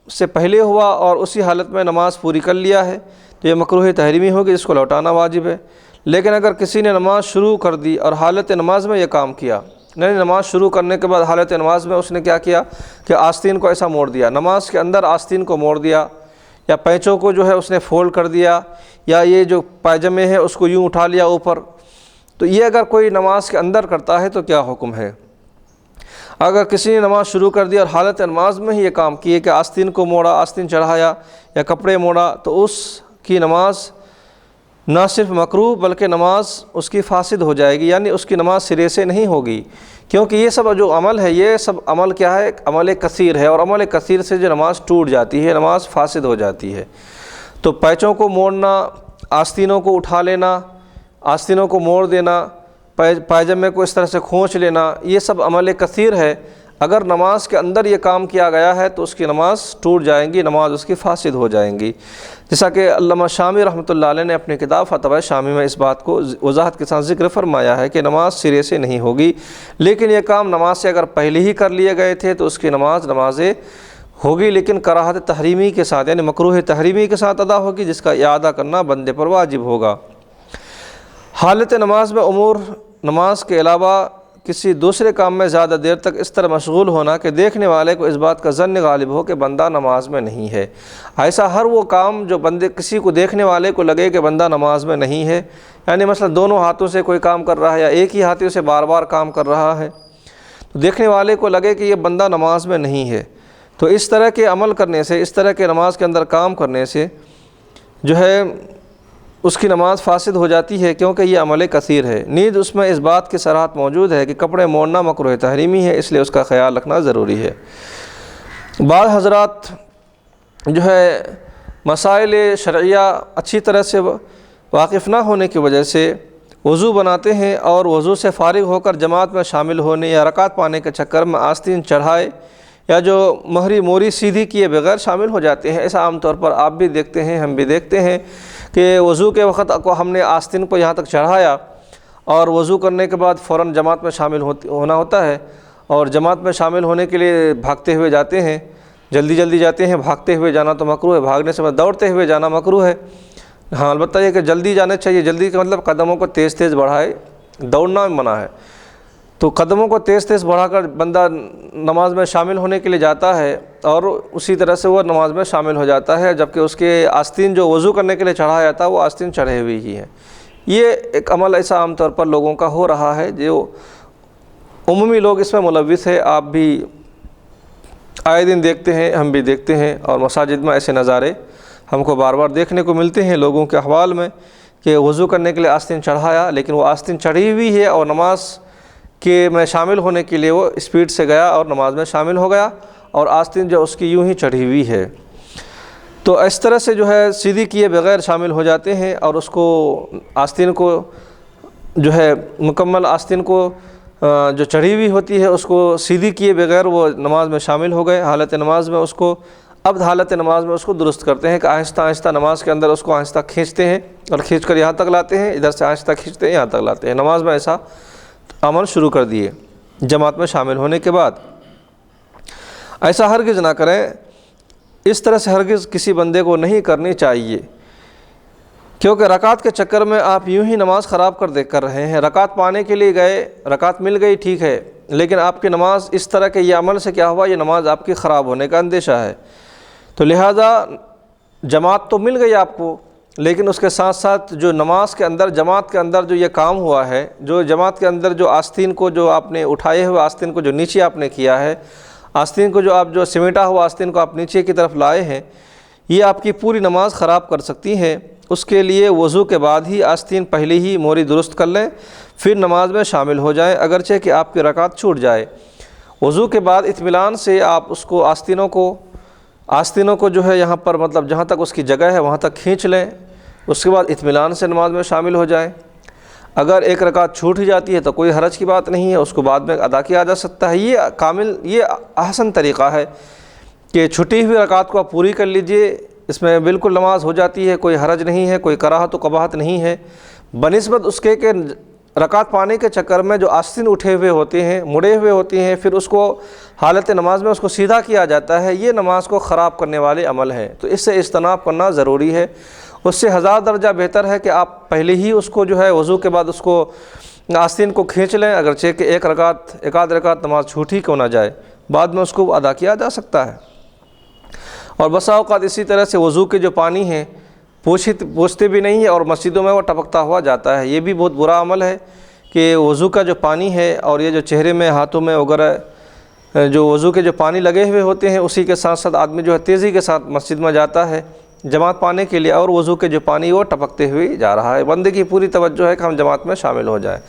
سے پہلے ہوا اور اسی حالت میں نماز پوری کر لیا ہے، تو یہ مکروہ تحریمی ہوگی، جس کو لوٹانا واجب ہے۔ لیکن اگر کسی نے نماز شروع کر دی اور حالت نماز میں یہ کام کیا، نہیں، نماز شروع کرنے کے بعد حالت نماز میں اس نے کیا کیا کہ آستین کو ایسا موڑ دیا، نماز کے اندر آستین کو موڑ دیا، یا پیچوں کو جو ہے اس نے فولڈ کر دیا، یا یہ جو پائجامے ہیں اس کو یوں اٹھا لیا اوپر، تو یہ اگر کوئی نماز کے اندر کرتا ہے تو کیا حکم ہے؟ اگر کسی نے نماز شروع کر دی اور حالت نماز میں ہی یہ کام کیے کہ آستین کو موڑا، آستین چڑھایا یا کپڑے موڑا، تو اس کی نماز نہ صرف مکروہ بلکہ نماز اس کی فاسد ہو جائے گی، یعنی اس کی نماز سرے سے نہیں ہوگی، کیونکہ یہ سب جو عمل ہے، یہ سب عمل کیا ہے؟ عمل کثیر ہے، اور عمل کثیر سے جو نماز ٹوٹ جاتی ہے، نماز فاسد ہو جاتی ہے۔ تو پیچوں کو موڑنا، آستینوں کو اٹھا لینا، آستینوں کو موڑ دینا، پائجامے کو اس طرح سے کھونچ لینا، یہ سب عمل کثیر ہے۔ اگر نماز کے اندر یہ کام کیا گیا ہے تو اس کی نماز ٹوٹ جائیں گی، نماز اس کی فاسد ہو جائیں گی، جیسا کہ علامہ شامی رحمۃ اللہ علیہ نے اپنی کتاب فتاوی شامی میں اس بات کو وضاحت کے ساتھ ذکر فرمایا ہے کہ نماز سرے سے نہیں ہوگی، لیکن یہ کام نماز سے اگر پہلے ہی کر لیے گئے تھے تو اس کی نماز ہوگی، لیکن کراہت تحریمی کے ساتھ، یعنی مکروہ تحریمی کے ساتھ ادا ہوگی، جس کا اعادہ کرنا بندے پر واجب ہوگا۔ حالت نماز میں امور نماز کے علاوہ کسی دوسرے کام میں زیادہ دیر تک اس طرح مشغول ہونا کہ دیکھنے والے کو اس بات کا ظن غالب ہو کہ بندہ نماز میں نہیں ہے۔ ایسا ہر وہ کام جو کسی کو دیکھنے والے کو لگے کہ بندہ نماز میں نہیں ہے، یعنی مثلا دونوں ہاتھوں سے کوئی کام کر رہا ہے یا ایک ہی ہاتھوں سے بار بار کام کر رہا ہے، تو دیکھنے والے کو لگے کہ یہ بندہ نماز میں نہیں ہے، تو اس طرح کے عمل کرنے سے، اس طرح کے نماز کے اندر کام کرنے سے جو ہے اس کی نماز فاسد ہو جاتی ہے، کیونکہ یہ عمل کثیر ہے۔ نیز اس میں اس بات کی صراحت موجود ہے کہ کپڑے موڑنا مکروہ تحریمی ہے، اس لیے اس کا خیال رکھنا ضروری ہے۔ بعض حضرات جو ہے مسائل شرعیہ اچھی طرح سے واقف نہ ہونے کی وجہ سے وضو بناتے ہیں اور وضو سے فارغ ہو کر جماعت میں شامل ہونے یا رکعت پانے کے چکر میں آستین چڑھائے یا جو مہری موری سیدھی کیے بغیر شامل ہو جاتے ہیں۔ ایسا عام طور پر آپ بھی دیکھتے ہیں، ہم بھی دیکھتے ہیں کہ وضو کے وقت کو ہم نے آستین کو یہاں تک چڑھایا اور وضو کرنے کے بعد فوراً جماعت میں شامل ہونا ہوتا ہے، اور جماعت میں شامل ہونے کے لیے بھاگتے ہوئے جاتے ہیں، جلدی جلدی جاتے ہیں۔ بھاگتے ہوئے جانا تو مکروہ ہے، بھاگنے سے دوڑتے ہوئے جانا مکروہ ہے۔ ہاں البتہ یہ کہ جلدی جانا چاہیے، جلدی کا مطلب قدموں کو تیز تیز بڑھائے، دوڑنا منع ہے۔ تو قدموں کو تیز تیز بڑھا کر بندہ نماز میں شامل ہونے کے لیے جاتا ہے اور اسی طرح سے وہ نماز میں شامل ہو جاتا ہے، جبکہ اس کے آستین جو وضو کرنے کے لیے چڑھایا جاتا ہے وہ آستین چڑھے ہوئی ہی ہے۔ یہ ایک عمل ایسا عام طور پر لوگوں کا ہو رہا ہے، جو عمومی لوگ اس میں ملوث ہے۔ آپ بھی آئے دن دیکھتے ہیں، ہم بھی دیکھتے ہیں، اور مساجد میں ایسے نظارے ہم کو بار بار دیکھنے کو ملتے ہیں لوگوں کے احوال میں کہ وضو کرنے کے لیے آستین چڑھایا، لیکن وہ آستین چڑھی ہوئی ہے اور نماز کہ میں شامل ہونے کے لیے وہ اسپیڈ سے گیا اور نماز میں شامل ہو گیا، اور آستین جو اس کی یوں ہی چڑھی ہوئی ہے۔ تو اس طرح سے جو ہے سیدھی کیے بغیر شامل ہو جاتے ہیں، اور اس کو آستین کو جو ہے مکمل آستین کو جو چڑھی ہوئی ہوتی ہے اس کو سیدھی کیے بغیر وہ نماز میں شامل ہو گئے حالت نماز میں۔ اس کو اب حالت نماز میں اس کو درست کرتے ہیں کہ آہستہ آہستہ نماز کے اندر اس کو آہستہ کھینچتے ہیں اور کھینچ کر یہاں تک لاتے ہیں، ادھر سے آہستہ کھینچتے ہیں یہاں تک لاتے ہیں۔ نماز میں ایسا عمل شروع کر دیے جماعت میں شامل ہونے کے بعد۔ ایسا ہرگز نہ کریں، اس طرح سے ہرگز کسی بندے کو نہیں کرنی چاہیے، کیونکہ رکعت کے چکر میں آپ یوں ہی نماز خراب کر رہے ہیں۔ رکعت پانے کے لیے گئے، رکعت مل گئی ٹھیک ہے، لیکن آپ کی نماز اس طرح کے یہ عمل سے کیا ہوا، یہ نماز آپ کی خراب ہونے کا اندیشہ ہے۔ تو لہٰذا جماعت تو مل گئی آپ کو، لیکن اس کے ساتھ ساتھ جو نماز کے اندر، جماعت کے اندر جو یہ کام ہوا ہے، جو جماعت کے اندر جو آستین کو جو آپ نے اٹھائے ہوئے آستین کو جو نیچے آپ نے کیا ہے، آستین کو جو آپ جو سمیٹا ہوا آستین کو آپ نیچے کی طرف لائے ہیں، یہ آپ کی پوری نماز خراب کر سکتی ہیں۔ اس کے لیے وضو کے بعد ہی آستین پہلے ہی موری درست کر لیں، پھر نماز میں شامل ہو جائیں، اگرچہ کہ آپ کی رکعت چھوٹ جائے۔ وضو کے بعد اطمینان سے آپ اس کو آستینوں کو جو ہے یہاں پر مطلب جہاں تک اس کی جگہ ہے وہاں تک کھینچ لیں، اس کے بعد اطمینان سے نماز میں شامل ہو جائیں۔ اگر ایک رکعت چھوٹ ہی جاتی ہے تو کوئی حرج کی بات نہیں ہے، اس کو بعد میں ادا کیا جا سکتا ہے۔ یہ احسن طریقہ ہے کہ چھٹی ہوئی رکعت کو آپ پوری کر لیجئے، اس میں بالکل نماز ہو جاتی ہے، کوئی حرج نہیں ہے، کوئی کراہت و قباحت نہیں ہے، بنسبت اس کے کہ رکعت پانے کے چکر میں جو آستین اٹھے ہوئے ہوتے ہیں، مڑے ہوئے ہوتے ہیں، پھر اس کو حالت نماز میں اس کو سیدھا کیا جاتا ہے، یہ نماز کو خراب کرنے والے عمل ہیں، تو اس سے اجتناب کرنا ضروری ہے۔ اس سے 1000 درجہ بہتر ہے کہ آپ پہلے ہی اس کو جو ہے وضو کے بعد اس کو آستین کو کھینچ لیں، اگرچہ کہ ایک آدھ رکعت نماز چھوٹ ہی کیوں نہ جائے، بعد میں اس کو ادا کیا جا سکتا ہے۔ اور بسا اوقات اسی طرح سے وضو کے جو پانی ہیں پوچھتے بھی نہیں ہیں اور مسجدوں میں وہ ٹپکتا ہوا جاتا ہے، یہ بھی بہت برا عمل ہے کہ وضو کا جو پانی ہے اور یہ جو چہرے میں، ہاتھوں میں وغیرہ جو وضو کے جو پانی لگے ہوئے ہوتے ہیں، اسی کے ساتھ ساتھ آدمی جو ہے تیزی کے ساتھ مسجد میں جاتا ہے جماعت پانے کے لیے، اور وضو کے جو پانی وہ ٹپکتے ہوئے جا رہا ہے۔ بندے کی پوری توجہ ہے کہ ہم جماعت میں شامل ہو جائیں،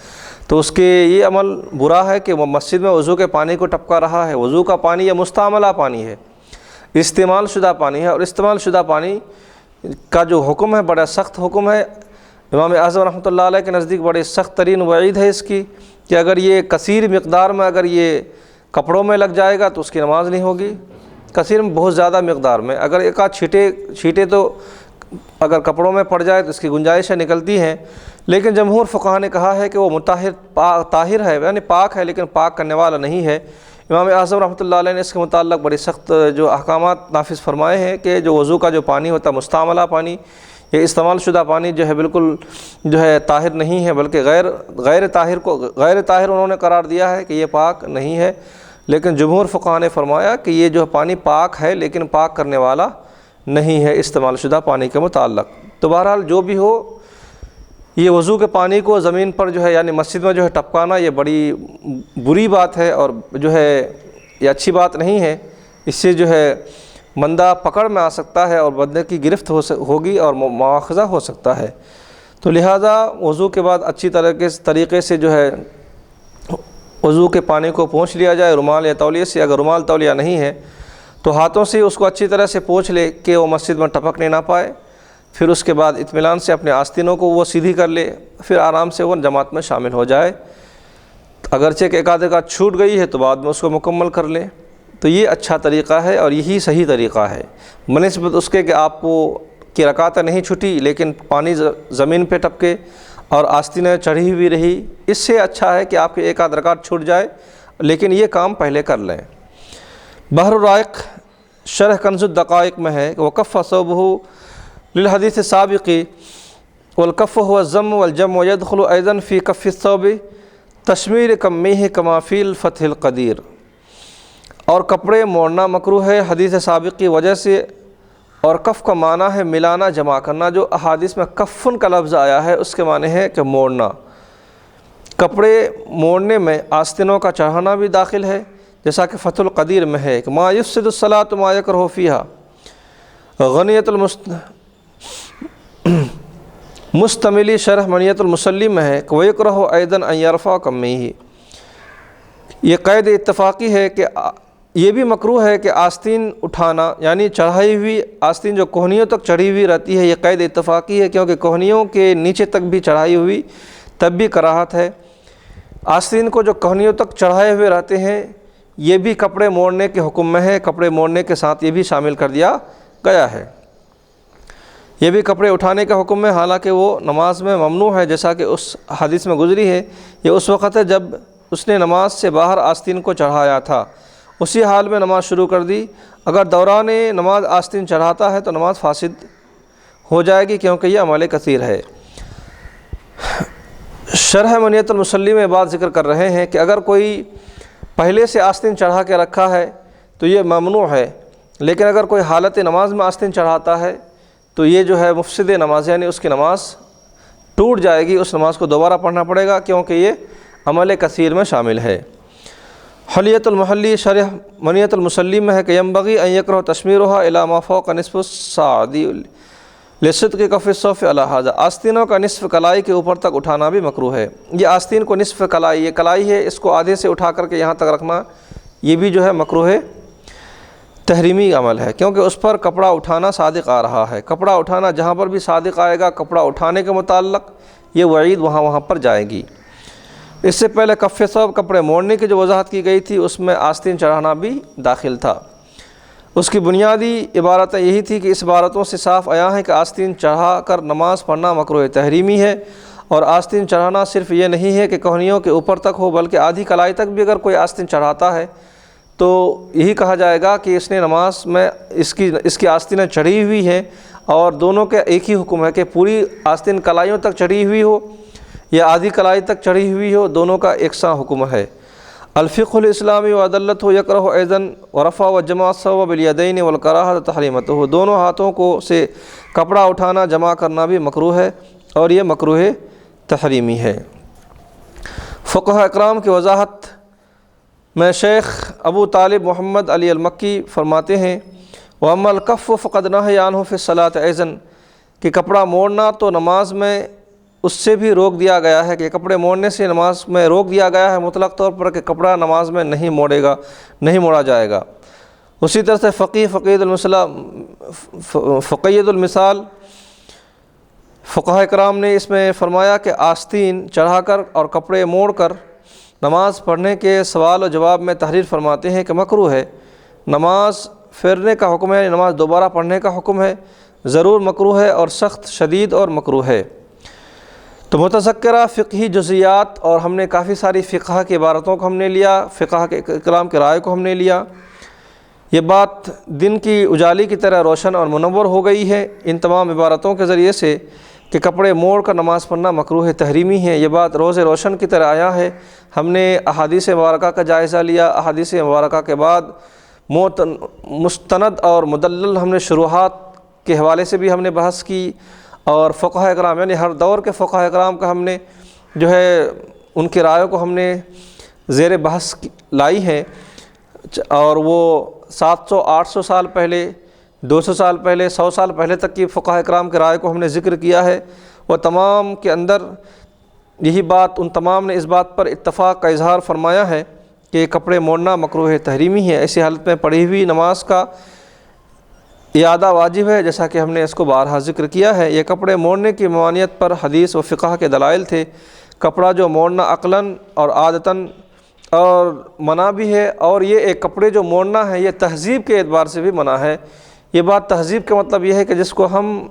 تو اس کے یہ عمل برا ہے کہ وہ مسجد میں وضو کے پانی کو ٹپکا رہا ہے۔ وضو کا پانی یہ مستعملہ پانی ہے، استعمال شدہ پانی ہے، اور استعمال شدہ پانی کا جو حکم ہے بڑا سخت حکم ہے۔ امام اعظم رحمۃ اللہ علیہ کے نزدیک بڑی سخت ترین وعید ہے اس کی کہ اگر یہ کثیر مقدار میں اگر یہ کپڑوں میں لگ جائے گا تو اس کی نماز نہیں ہوگی۔ کثیر میں بہت زیادہ مقدار میں، اگر ایک آدھ چھینٹے تو اگر کپڑوں میں پڑ جائے تو اس کی گنجائشیں نکلتی ہیں، لیکن جمہور فقہاء نے کہا ہے کہ وہ طاہر ہے، یعنی پاک ہے لیکن پاک کرنے والا نہیں ہے۔ امام اعظم رحمۃ اللہ علیہ نے اس کے متعلق بڑی سخت جو احکامات نافذ فرمائے ہیں کہ جو وضو کا جو پانی ہوتا ہے مستعملہ پانی، یہ استعمال شدہ پانی جو ہے بالکل جو ہے طاہر نہیں ہے، بلکہ غیر طاہر انہوں نے قرار دیا ہے کہ یہ پاک نہیں ہے، لیکن جمہور فقہاء نے فرمایا کہ یہ جو پانی پاک ہے لیکن پاک کرنے والا نہیں ہے استعمال شدہ پانی کے متعلق۔ تو بہرحال جو بھی ہو، یہ وضو کے پانی کو زمین پر جو ہے یعنی مسجد میں جو ہے ٹپکانا یہ بڑی بری بات ہے، اور جو ہے یہ اچھی بات نہیں ہے۔ اس سے جو ہے بندہ پکڑ میں آ سکتا ہے اور بندے کی گرفت ہوگی اور مواخذہ ہو سکتا ہے۔ تو لہٰذا وضو کے بعد اچھی طریقے سے جو ہے وضو کے پانی کو پونچھ لیا جائے رومال یا تولیے سے، اگر رومال تولیہ نہیں ہے تو ہاتھوں سے اس کو اچھی طرح سے پونچھ لے کہ وہ مسجد میں ٹپکنے نہ پائے، پھر اس کے بعد اطمینان سے اپنے آستینوں کو وہ سیدھی کر لے، پھر آرام سے وہ جماعت میں شامل ہو جائے، اگرچہ کہ ایک آدھ رکعت چھوٹ گئی ہے تو بعد میں اس کو مکمل کر لے۔ تو یہ اچھا طریقہ ہے اور یہی صحیح طریقہ ہے، بنسبت اس کے کہ آپ کو کی رکعتیں نہیں چھٹی لیکن پانی زمین پہ ٹپکے اور آستینیں چڑھی ہوئی رہی، اس سے اچھا ہے کہ آپ کے ایک آدھ رکعت چھوٹ جائے لیکن یہ کام پہلے کر لیں۔ بحر الرائق شرح کنز الدقائق میں ہے کہ وکف ثوبہ للحدیث السابق والکف هو الضم والجمع يدخل ايضا في کف الثوب تشمیر کمیہ کما فی الفتح القدیر۔ اور کپڑے موڑنا مکروہ ہے حدیث سابق کی وجہ سے، اور کف کا معنی ہے ملانا، جمع کرنا۔ جو احادیث میں کفن کا لفظ آیا ہے اس کے معنی ہے کہ موڑنا۔ کپڑے موڑنے میں آستینوں کا چڑھانا بھی داخل ہے، جیسا کہ فتح القدیر میں ہے کہ ما یفسد الصلاۃ ما یکرہ فیہا۔ غنیۃ مستملی شرح منیت المسلی میں ہے کہ ویکرہ ایضا ان یرفع کمیہ۔ یہ قید اتفاقی ہے کہ یہ بھی مکروہ ہے کہ آستین اٹھانا، یعنی چڑھائی ہوئی آستین جو کوہنیوں تک چڑھی ہوئی رہتی ہے، یہ قید اتفاقی ہے کیونکہ کوہنیوں کے نیچے تک بھی چڑھائی ہوئی تب بھی کراہت ہے۔ آستین کو جو کوہنیوں تک چڑھائے ہوئے رہتے ہیں یہ بھی کپڑے موڑنے کے حکم میں ہے، کپڑے موڑنے کے ساتھ یہ بھی شامل کر دیا گیا ہے۔ یہ بھی کپڑے اٹھانے کا حکم ہے، حالانکہ وہ نماز میں ممنوع ہے، جیسا کہ اس حدیث میں گزری ہے۔ یہ اس وقت ہے جب اس نے نماز سے باہر آستین کو چڑھایا تھا، اسی حال میں نماز شروع کر دی۔ اگر دوران نماز آستین چڑھاتا ہے تو نماز فاسد ہو جائے گی، کیونکہ یہ عمل کثیر ہے۔ شرح منیت المسلی میں بات ذکر کر رہے ہیں کہ اگر کوئی پہلے سے آستین چڑھا کے رکھا ہے تو یہ ممنوع ہے، لیکن اگر کوئی حالت نماز میں آستین چڑھاتا ہے تو یہ جو ہے مفسد نماز، یعنی اس کی نماز ٹوٹ جائے گی، اس نماز کو دوبارہ پڑھنا پڑے گا، کیونکہ یہ عمل کثیر میں شامل ہے۔ حلیۃ المحلی شرح منیۃ المسلم میں ہے کہ ینبغی ان یکرہ تشمیرها الی ما فوق نصف الصاعد لصدق کف الصف علی ھذا، آستینوں کا نصف کلائی کے اوپر تک اٹھانا بھی مکروہ ہے۔ یہ آستین کو نصف کلائی، یہ کلائی ہے، اس کو آدھے سے اٹھا کر کے یہاں تک رکھنا، یہ بھی جو ہے مکروہ تحریمی عمل ہے، کیونکہ اس پر کپڑا اٹھانا صادق آ رہا ہے۔ کپڑا اٹھانا جہاں پر بھی صادق آئے گا کپڑا اٹھانے کے متعلق، یہ وعید وہاں پر جائے گی۔ اس سے پہلے کف ثوب کپڑے موڑنے کی جو وضاحت کی گئی تھی اس میں آستین چڑھانا بھی داخل تھا۔ اس کی بنیادی عبارت یہی تھی کہ اس عبارتوں سے صاف عیاں ہے کہ آستین چڑھا کر نماز پڑھنا مکروہ تحریمی ہے، اور آستین چڑھانا صرف یہ نہیں ہے کہ کوہنیوں کے اوپر تک ہو، بلکہ آدھی کلائی تک بھی اگر کوئی آستین چڑھاتا ہے تو یہی کہا جائے گا کہ اس نے نماز میں اس کی آستینیں چڑھی ہوئی ہیں، اور دونوں کے ایک ہی حکم ہے کہ پوری آستین کلائیوں تک چڑھی ہوئی ہو یا آدھی کلائی تک چڑھی ہوئی ہو، دونوں کا یکساں حکم ہے۔ الفقہ الاسلامی وعدلتہ یکرہ ایضاً ورفع وجمع الثوب بالیدین والکراہۃ تحریمتہ، دونوں ہاتھوں کو سے کپڑا اٹھانا جمع کرنا بھی مکروہ ہے، اور یہ مکروہ تحریمی ہے۔ فقہ اکرام کی وضاحت میں شیخ ابو طالب محمد علی المکی فرماتے ہیں وَأَمَّا الْكَفُّ فَقَدْ نَهَيَ عَنْهُ فِي الصَّلَاةِ أَيْضًا، کہ کپڑا موڑنا تو نماز میں اس سے بھی روک دیا گیا ہے، کہ کپڑے موڑنے سے نماز میں روک دیا گیا ہے مطلق طور پر، کہ کپڑا نماز میں نہیں موڑا جائے گا۔ اسی طرح سے فقید المثال فقہاء کرام نے اس میں فرمایا کہ آستین چڑھا کر اور کپڑے موڑ کر نماز پڑھنے کے سوال و جواب میں تحریر فرماتے ہیں کہ مکروہ ہے۔ نماز پھیرنے کا حکم ہے، نماز دوبارہ پڑھنے کا حکم ہے، ضرور مکروہ ہے اور سخت شدید اور مکروہ ہے۔ تو متذکرہ فقہی جزیات، اور ہم نے کافی ساری فقہ کی عبارتوں کو ہم نے لیا، فقہ کے کرام کی رائے کو ہم نے لیا، یہ بات دن کی اجالی کی طرح روشن اور منور ہو گئی ہے ان تمام عبارتوں کے ذریعے سے کہ کپڑے موڑ کر نماز پڑھنا مکروہ تحریمی ہے۔ یہ بات روز روشن کی طرح آیا ہے۔ ہم نے احادیث مبارکہ کا جائزہ لیا، احادیث مبارکہ کے بعد مستند اور مدلل ہم نے شروحات کے حوالے سے بھی ہم نے بحث کی، اور فقہاء اکرام یعنی ہر دور کے فقہاء اکرام کا ہم نے جو ہے ان کی رائے کو ہم نے زیر بحث لائی ہے، اور وہ 700-800 سال پہلے، 200 سال پہلے، 100 سال پہلے تک کی فقہاء اکرام کی رائے کو ہم نے ذکر کیا ہے، وہ تمام کے اندر یہی بات، ان تمام نے اس بات پر اتفاق کا اظہار فرمایا ہے کہ کپڑے موڑنا مکروہ تحریمی ہے۔ ایسی حالت میں پڑھی ہوئی نماز کا اعادہ واجب ہے، جیسا کہ ہم نے اس کو بارہا ذکر کیا ہے۔ یہ کپڑے موڑنے کی ممانعت پر حدیث و فقہ کے دلائل تھے۔ کپڑا جو موڑنا عقلاً اور عادتاً اور منع بھی ہے، اور یہ ایک کپڑے جو موڑنا ہے یہ تہذیب کے اعتبار سے بھی منع ہے۔ یہ بات تہذیب کا مطلب یہ ہے کہ جس کو ہم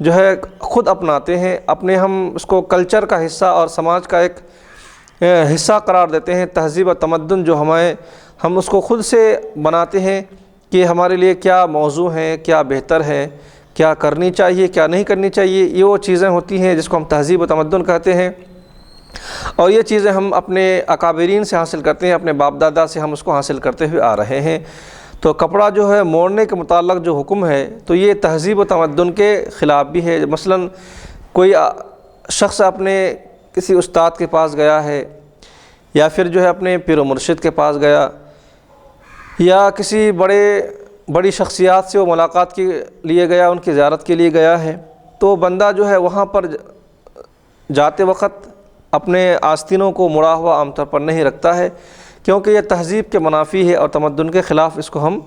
جو ہے خود اپناتے ہیں، اپنے ہم اس کو کلچر کا حصہ اور سماج کا ایک حصہ قرار دیتے ہیں، تہذیب و تمدن جو ہم اس کو خود سے بناتے ہیں کہ ہمارے لیے کیا موضوع ہیں، کیا بہتر ہے، کیا کرنی چاہیے، کیا نہیں کرنی چاہیے، یہ وہ چیزیں ہوتی ہیں جس کو ہم تہذیب و تمدن کہتے ہیں، اور یہ چیزیں ہم اپنے اکابرین سے حاصل کرتے ہیں، اپنے باپ دادا سے ہم اس کو حاصل کرتے ہوئے آ رہے ہیں۔ تو کپڑا جو ہے موڑنے کے متعلق جو حکم ہے تو یہ تہذیب و تمدن کے خلاف بھی ہے۔ مثلاً کوئی شخص اپنے کسی استاد کے پاس گیا ہے، یا پھر جو ہے اپنے پیر و مرشد کے پاس گیا، یا کسی بڑی شخصیات سے وہ ملاقات کے لیے گیا، ان کی زیارت کے لیے گیا ہے، تو بندہ جو ہے وہاں پر جاتے وقت اپنے آستینوں کو مڑا ہوا عام طور پر نہیں رکھتا ہے، کیونکہ یہ تہذیب کے منافی ہے اور تمدن کے خلاف اس کو ہم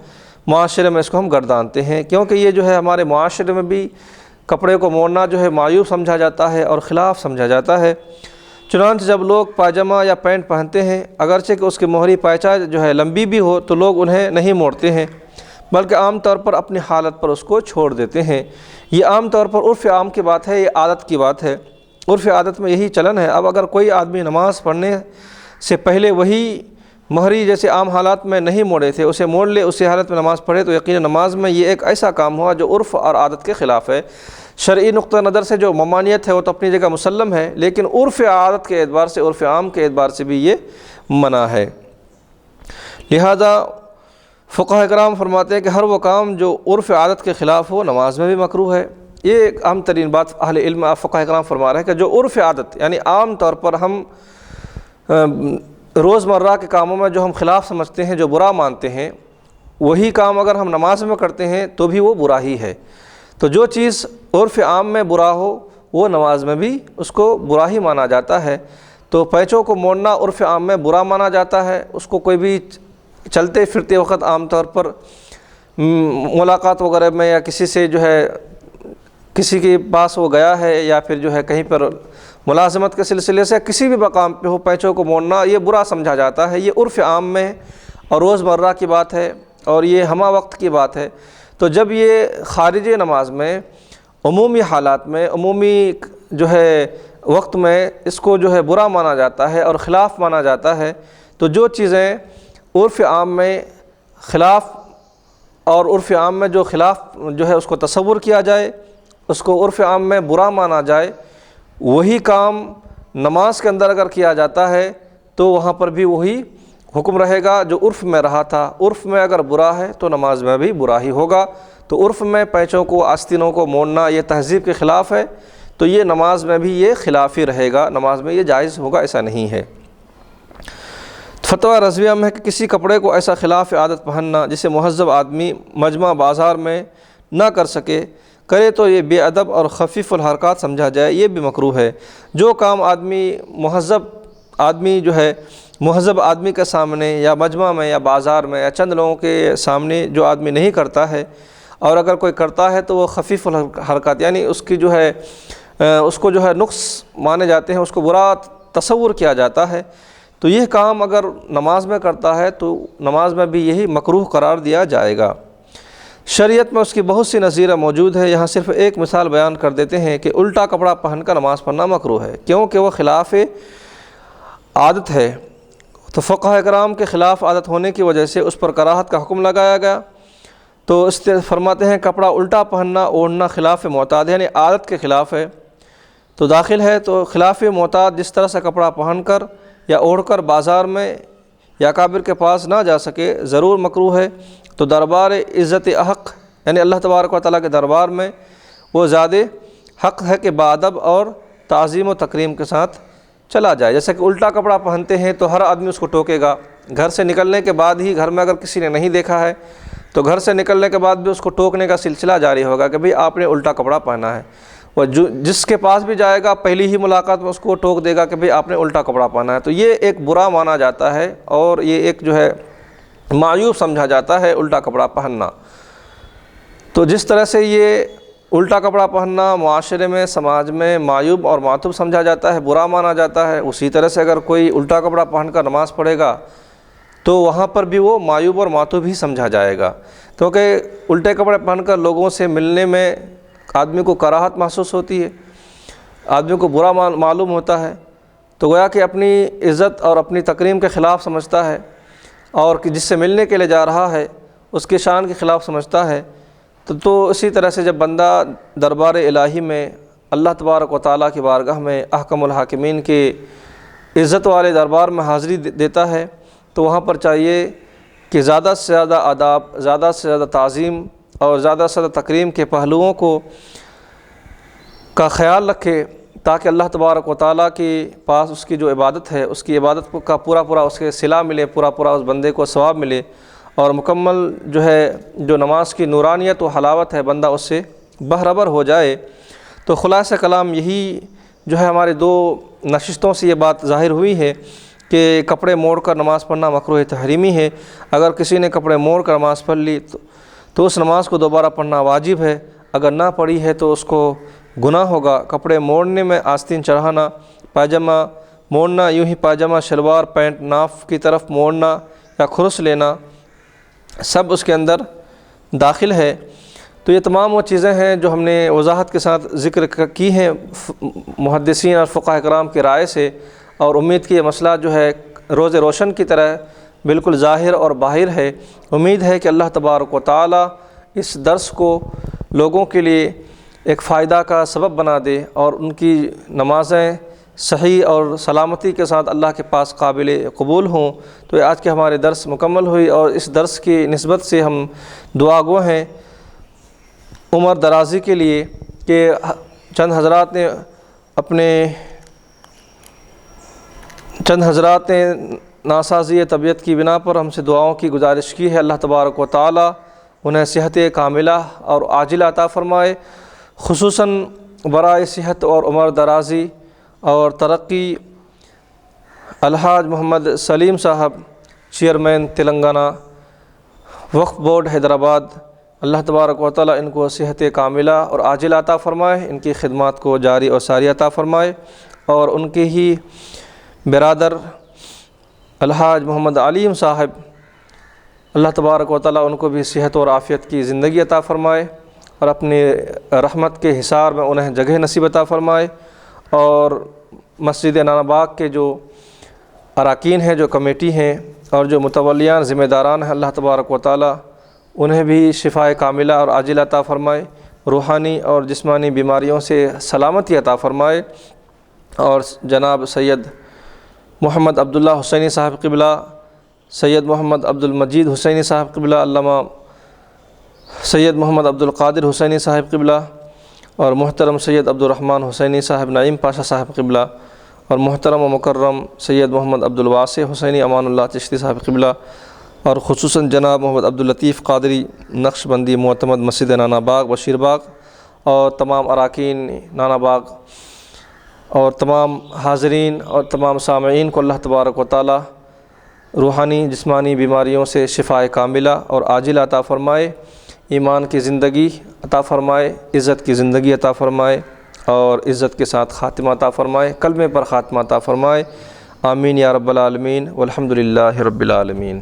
معاشرے میں اس کو ہم گردانتے ہیں، کیونکہ یہ جو ہے ہمارے معاشرے میں بھی کپڑے کو موڑنا جو ہے معیوب سمجھا جاتا ہے اور خلاف سمجھا جاتا ہے۔ چنانچہ جب لوگ پاجامہ یا پینٹ پہنتے ہیں، اگرچہ کہ اس کی موہری پائچہ جو ہے لمبی بھی ہو تو لوگ انہیں نہیں موڑتے ہیں، بلکہ عام طور پر اپنی حالت پر اس کو چھوڑ دیتے ہیں۔ یہ عام طور پر عرف عام کی بات ہے، یہ عادت کی بات ہے، عرف عادت میں یہی چلن ہے۔ اب اگر کوئی آدمی نماز پڑھنے سے پہلے وہی مہری جیسے عام حالات میں نہیں موڑے تھے اسے موڑ لے، اسی حالت میں نماز پڑھے، تو یقیناً نماز میں یہ ایک ایسا کام ہوا جو عرف اور عادت کے خلاف ہے۔ شرعی نقطہ نظر سے جو ممانعت ہے وہ تو اپنی جگہ مسلم ہے، لیکن عرف عادت کے اعتبار سے، عرف عام کے اعتبار سے بھی یہ منع ہے۔ لہذا فقہ کرام فرماتے ہیں کہ ہر وہ کام جو عرف عادت کے خلاف ہو نماز میں بھی مکروہ ہے۔ یہ ایک اہم ترین بات اہل علم فقہ کرام فرما رہے ہیں کہ جو عرف عادت یعنی عام طور پر ہم روزمرہ کے کاموں میں جو ہم خلاف سمجھتے ہیں، جو برا مانتے ہیں، وہی کام اگر ہم نماز میں کرتے ہیں تو بھی وہ برا ہی ہے۔ تو جو چیز عرف عام میں برا ہو وہ نماز میں بھی اس کو برا ہی مانا جاتا ہے۔ تو پیچوں کو موڑنا عرف عام میں برا مانا جاتا ہے، اس کو کوئی بھی چلتے پھرتے وقت عام طور پر ملاقات وغیرہ میں یا کسی سے جو ہے کسی کے پاس وہ گیا ہے یا پھر جو ہے کہیں پر ملازمت کے سلسلے سے کسی بھی مقام پہ ہو، پیچوں کو موڑنا یہ برا سمجھا جاتا ہے۔ یہ عرف عام میں اور روزمرہ کی بات ہے اور یہ ہمہ وقت کی بات ہے۔ تو جب یہ خارج نماز میں عمومی حالات میں عمومی جو ہے وقت میں اس کو جو ہے برا مانا جاتا ہے اور خلاف مانا جاتا ہے، تو جو چیزیں عرف عام میں خلاف اور عرف عام میں جو خلاف جو ہے اس کو تصور کیا جائے، اس کو عرف عام میں برا مانا جائے، وہی کام نماز کے اندر اگر کیا جاتا ہے تو وہاں پر بھی وہی حکم رہے گا جو عرف میں رہا تھا۔ عرف میں اگر برا ہے تو نماز میں بھی برا ہی ہوگا۔ تو عرف میں پیچوں کو آستینوں کو موڑنا یہ تہذیب کے خلاف ہے، تو یہ نماز میں بھی یہ خلافی رہے گا، نماز میں یہ جائز ہوگا، ایسا نہیں ہے۔ فتویٰ رضویہ میں ہے کہ کسی کپڑے کو ایسا خلاف عادت پہننا جسے مہذب آدمی مجمع بازار میں نہ کر سکے، کرے تو یہ بے ادب اور خفیف الحرکات سمجھا جائے، یہ بھی مکروہ ہے۔ جو کام مہذب آدمی کے سامنے یا مجمع میں یا بازار میں یا چند لوگوں کے سامنے جو آدمی نہیں کرتا ہے، اور اگر کوئی کرتا ہے تو وہ خفیف الحرکات یعنی اس کی جو ہے اس کو جو ہے نقص مانے جاتے ہیں، اس کو برا تصور کیا جاتا ہے، تو یہ کام اگر نماز میں کرتا ہے تو نماز میں بھی یہی مکروہ قرار دیا جائے گا۔ شریعت میں اس کی بہت سی نظیریں موجود ہے، یہاں صرف ایک مثال بیان کر دیتے ہیں کہ الٹا کپڑا پہن کر نماز پڑھنا مکروہ ہے، کیونکہ وہ خلاف عادت ہے۔ تو فقہ کرام کے خلاف عادت ہونے کی وجہ سے اس پر کراہت کا حکم لگایا گیا۔ تو اس سے فرماتے ہیں کپڑا الٹا پہننا اوڑھنا خلاف معتاد یعنی عادت کے خلاف ہے، تو داخل ہے۔ تو خلاف معتاد جس طرح سے کپڑا پہن کر یا اوڑھ کر بازار میں یا اکابر کے پاس نہ جا سکے ضرور مکروہ ہے۔ تو دربار عزت حق یعنی اللہ تبارک و تعالیٰ کے دربار میں وہ زیادہ حق ہے کہ بادب اور تعظیم و تکریم کے ساتھ چلا جائے۔ جیسا کہ الٹا کپڑا پہنتے ہیں تو ہر آدمی اس کو ٹوکے گا، گھر سے نکلنے کے بعد ہی، گھر میں اگر کسی نے نہیں دیکھا ہے تو گھر سے نکلنے کے بعد بھی اس کو ٹوکنے کا سلسلہ جاری ہوگا کہ بھئی آپ نے الٹا کپڑا پہنا ہے۔ وہ جس کے پاس بھی جائے گا پہلی ہی ملاقات میں اس کو ٹوک دے گا کہ بھئی آپ نے الٹا کپڑا پہنا ہے۔ تو یہ ایک برا مانا جاتا ہے اور یہ ایک جو ہے معیوب سمجھا جاتا ہے الٹا کپڑا پہننا۔ تو جس طرح سے یہ الٹا کپڑا پہننا معاشرے میں سماج میں معیوب اور معتوب سمجھا جاتا ہے، برا مانا جاتا ہے، اسی طرح سے اگر کوئی الٹا کپڑا پہن کر نماز پڑھے گا تو وہاں پر بھی وہ معیوب اور معتوب ہی سمجھا جائے گا، کیونکہ الٹے کپڑے پہن کر لوگوں سے ملنے میں آدمی کو کراہت محسوس ہوتی ہے، آدمی کو برا معلوم ہوتا ہے، تو گویا کہ اپنی عزت اور اپنی تکریم کے خلاف سمجھتا ہے، اور جس سے ملنے کے لیے جا رہا ہے اس کی شان کے خلاف سمجھتا ہے۔ تو اسی طرح سے جب بندہ دربار الہی میں اللہ تبارک و تعالیٰ کی بارگاہ میں احکم الحاکمین کے عزت والے دربار میں حاضری دیتا ہے تو وہاں پر چاہیے کہ زیادہ سے زیادہ آداب، زیادہ سے زیادہ تعظیم اور زیادہ سے زیادہ تکریم کے پہلوؤں کا خیال رکھے، تاکہ اللہ تبارک و تعالیٰ کے پاس اس کی جو عبادت ہے اس کی عبادت کا پورا اس کے صلہ ملے، پورا اس بندے کو ثواب ملے، اور مکمل جو نماز کی نورانیت و حلاوت ہے بندہ اس سے بہربر ہو جائے۔ تو خلاصہ کلام یہی جو ہے ہمارے دو نشستوں سے یہ بات ظاہر ہوئی ہے کہ کپڑے موڑ کر نماز پڑھنا مکروہ تحریمی ہے۔ اگر کسی نے کپڑے موڑ کر نماز پڑھ لی تو اس نماز کو دوبارہ پڑھنا واجب ہے، اگر نہ پڑھی ہے تو اس کو گناہ ہوگا۔ کپڑے موڑنے میں آستین چڑھانا، پاجامہ موڑنا، یوں ہی پاجامہ شلوار پینٹ ناف کی طرف موڑنا یا کھرس لینا، سب اس کے اندر داخل ہے۔ تو یہ تمام وہ چیزیں ہیں جو ہم نے وضاحت کے ساتھ ذکر کی ہیں محدثین اور فقہ کرام کی رائے سے، اور امید کی یہ مسئلہ جو ہے روز روشن کی طرح بالکل ظاہر اور باہر ہے۔ امید ہے کہ اللہ تبارک و تعالیٰ اس درس کو لوگوں کے لیے ایک فائدہ کا سبب بنا دے اور ان کی نمازیں صحیح اور سلامتی کے ساتھ اللہ کے پاس قابل قبول ہوں۔ تو یہ آج کے ہمارے درس مکمل ہوئی، اور اس درس کی نسبت سے ہم دعا گو ہیں عمر درازی کے لیے کہ چند حضرات نے ناسازی طبیعت کی بنا پر ہم سے دعاؤں کی گزارش کی ہے۔ اللہ تبارک و تعالی انہیں صحت کاملہ اور عاجلہ عطا فرمائے، خصوصاً برائے صحت اور عمر درازی اور ترقی الحاج محمد سلیم صاحب، چیئرمین تلنگانہ وقف بورڈ حیدرآباد، اللہ تبارک و تعالی ان کو صحت کاملہ اور عاجلہ عطا فرمائے، ان کی خدمات کو جاری اور ساری عطا فرمائے، اور ان کے ہی برادر الحاج محمد علیم صاحب، اللہ تبارک و تعالی ان کو بھی صحت اور عافیت کی زندگی عطا فرمائے، اور اپنی رحمت کے حصار میں انہیں جگہ نصیب عطا فرمائے، اور مسجد نانا باغ کے جو اراکین ہیں، جو کمیٹی ہیں، اور جو متولیان ذمہ داران ہیں، اللہ تبارک و تعالی انہیں بھی شفائے کاملہ اور عاجلہ عطا فرمائے، روحانی اور جسمانی بیماریوں سے سلامتی عطا فرمائے، اور جناب سید محمد عبداللہ حسینی صاحب قبلہ، سید محمد عبدالمجید حسینی صاحب قبلہ، علامہ سید محمد عبدالقادر حسینی صاحب قبلہ، اور محترم سید عبدالرحمن حسینی صاحب نعیم پاشا صاحب قبلہ، اور محترم و مکرم سید محمد عبدالواسع حسینی امان اللہ چشتی صاحب قبلہ، اور خصوصاً جناب محمد عبداللطیف قادری نقش بندی معتمد مسجد نانا باغ بشیر باغ، اور تمام اراکین نانا باغ، اور تمام حاضرین اور تمام سامعین کو اللہ تبارک و تعالی روحانی جسمانی بیماریوں سے شفائے کاملہ اور عاجلہ عطا فرمائے، ایمان کی زندگی عطا فرمائے، عزت کی زندگی عطا فرمائے، اور عزت کے ساتھ خاتمہ عطا فرمائے، کلمے پر خاتمہ عطا فرمائے، آمین یا رب العالمین، والحمد للہ رب العالمین۔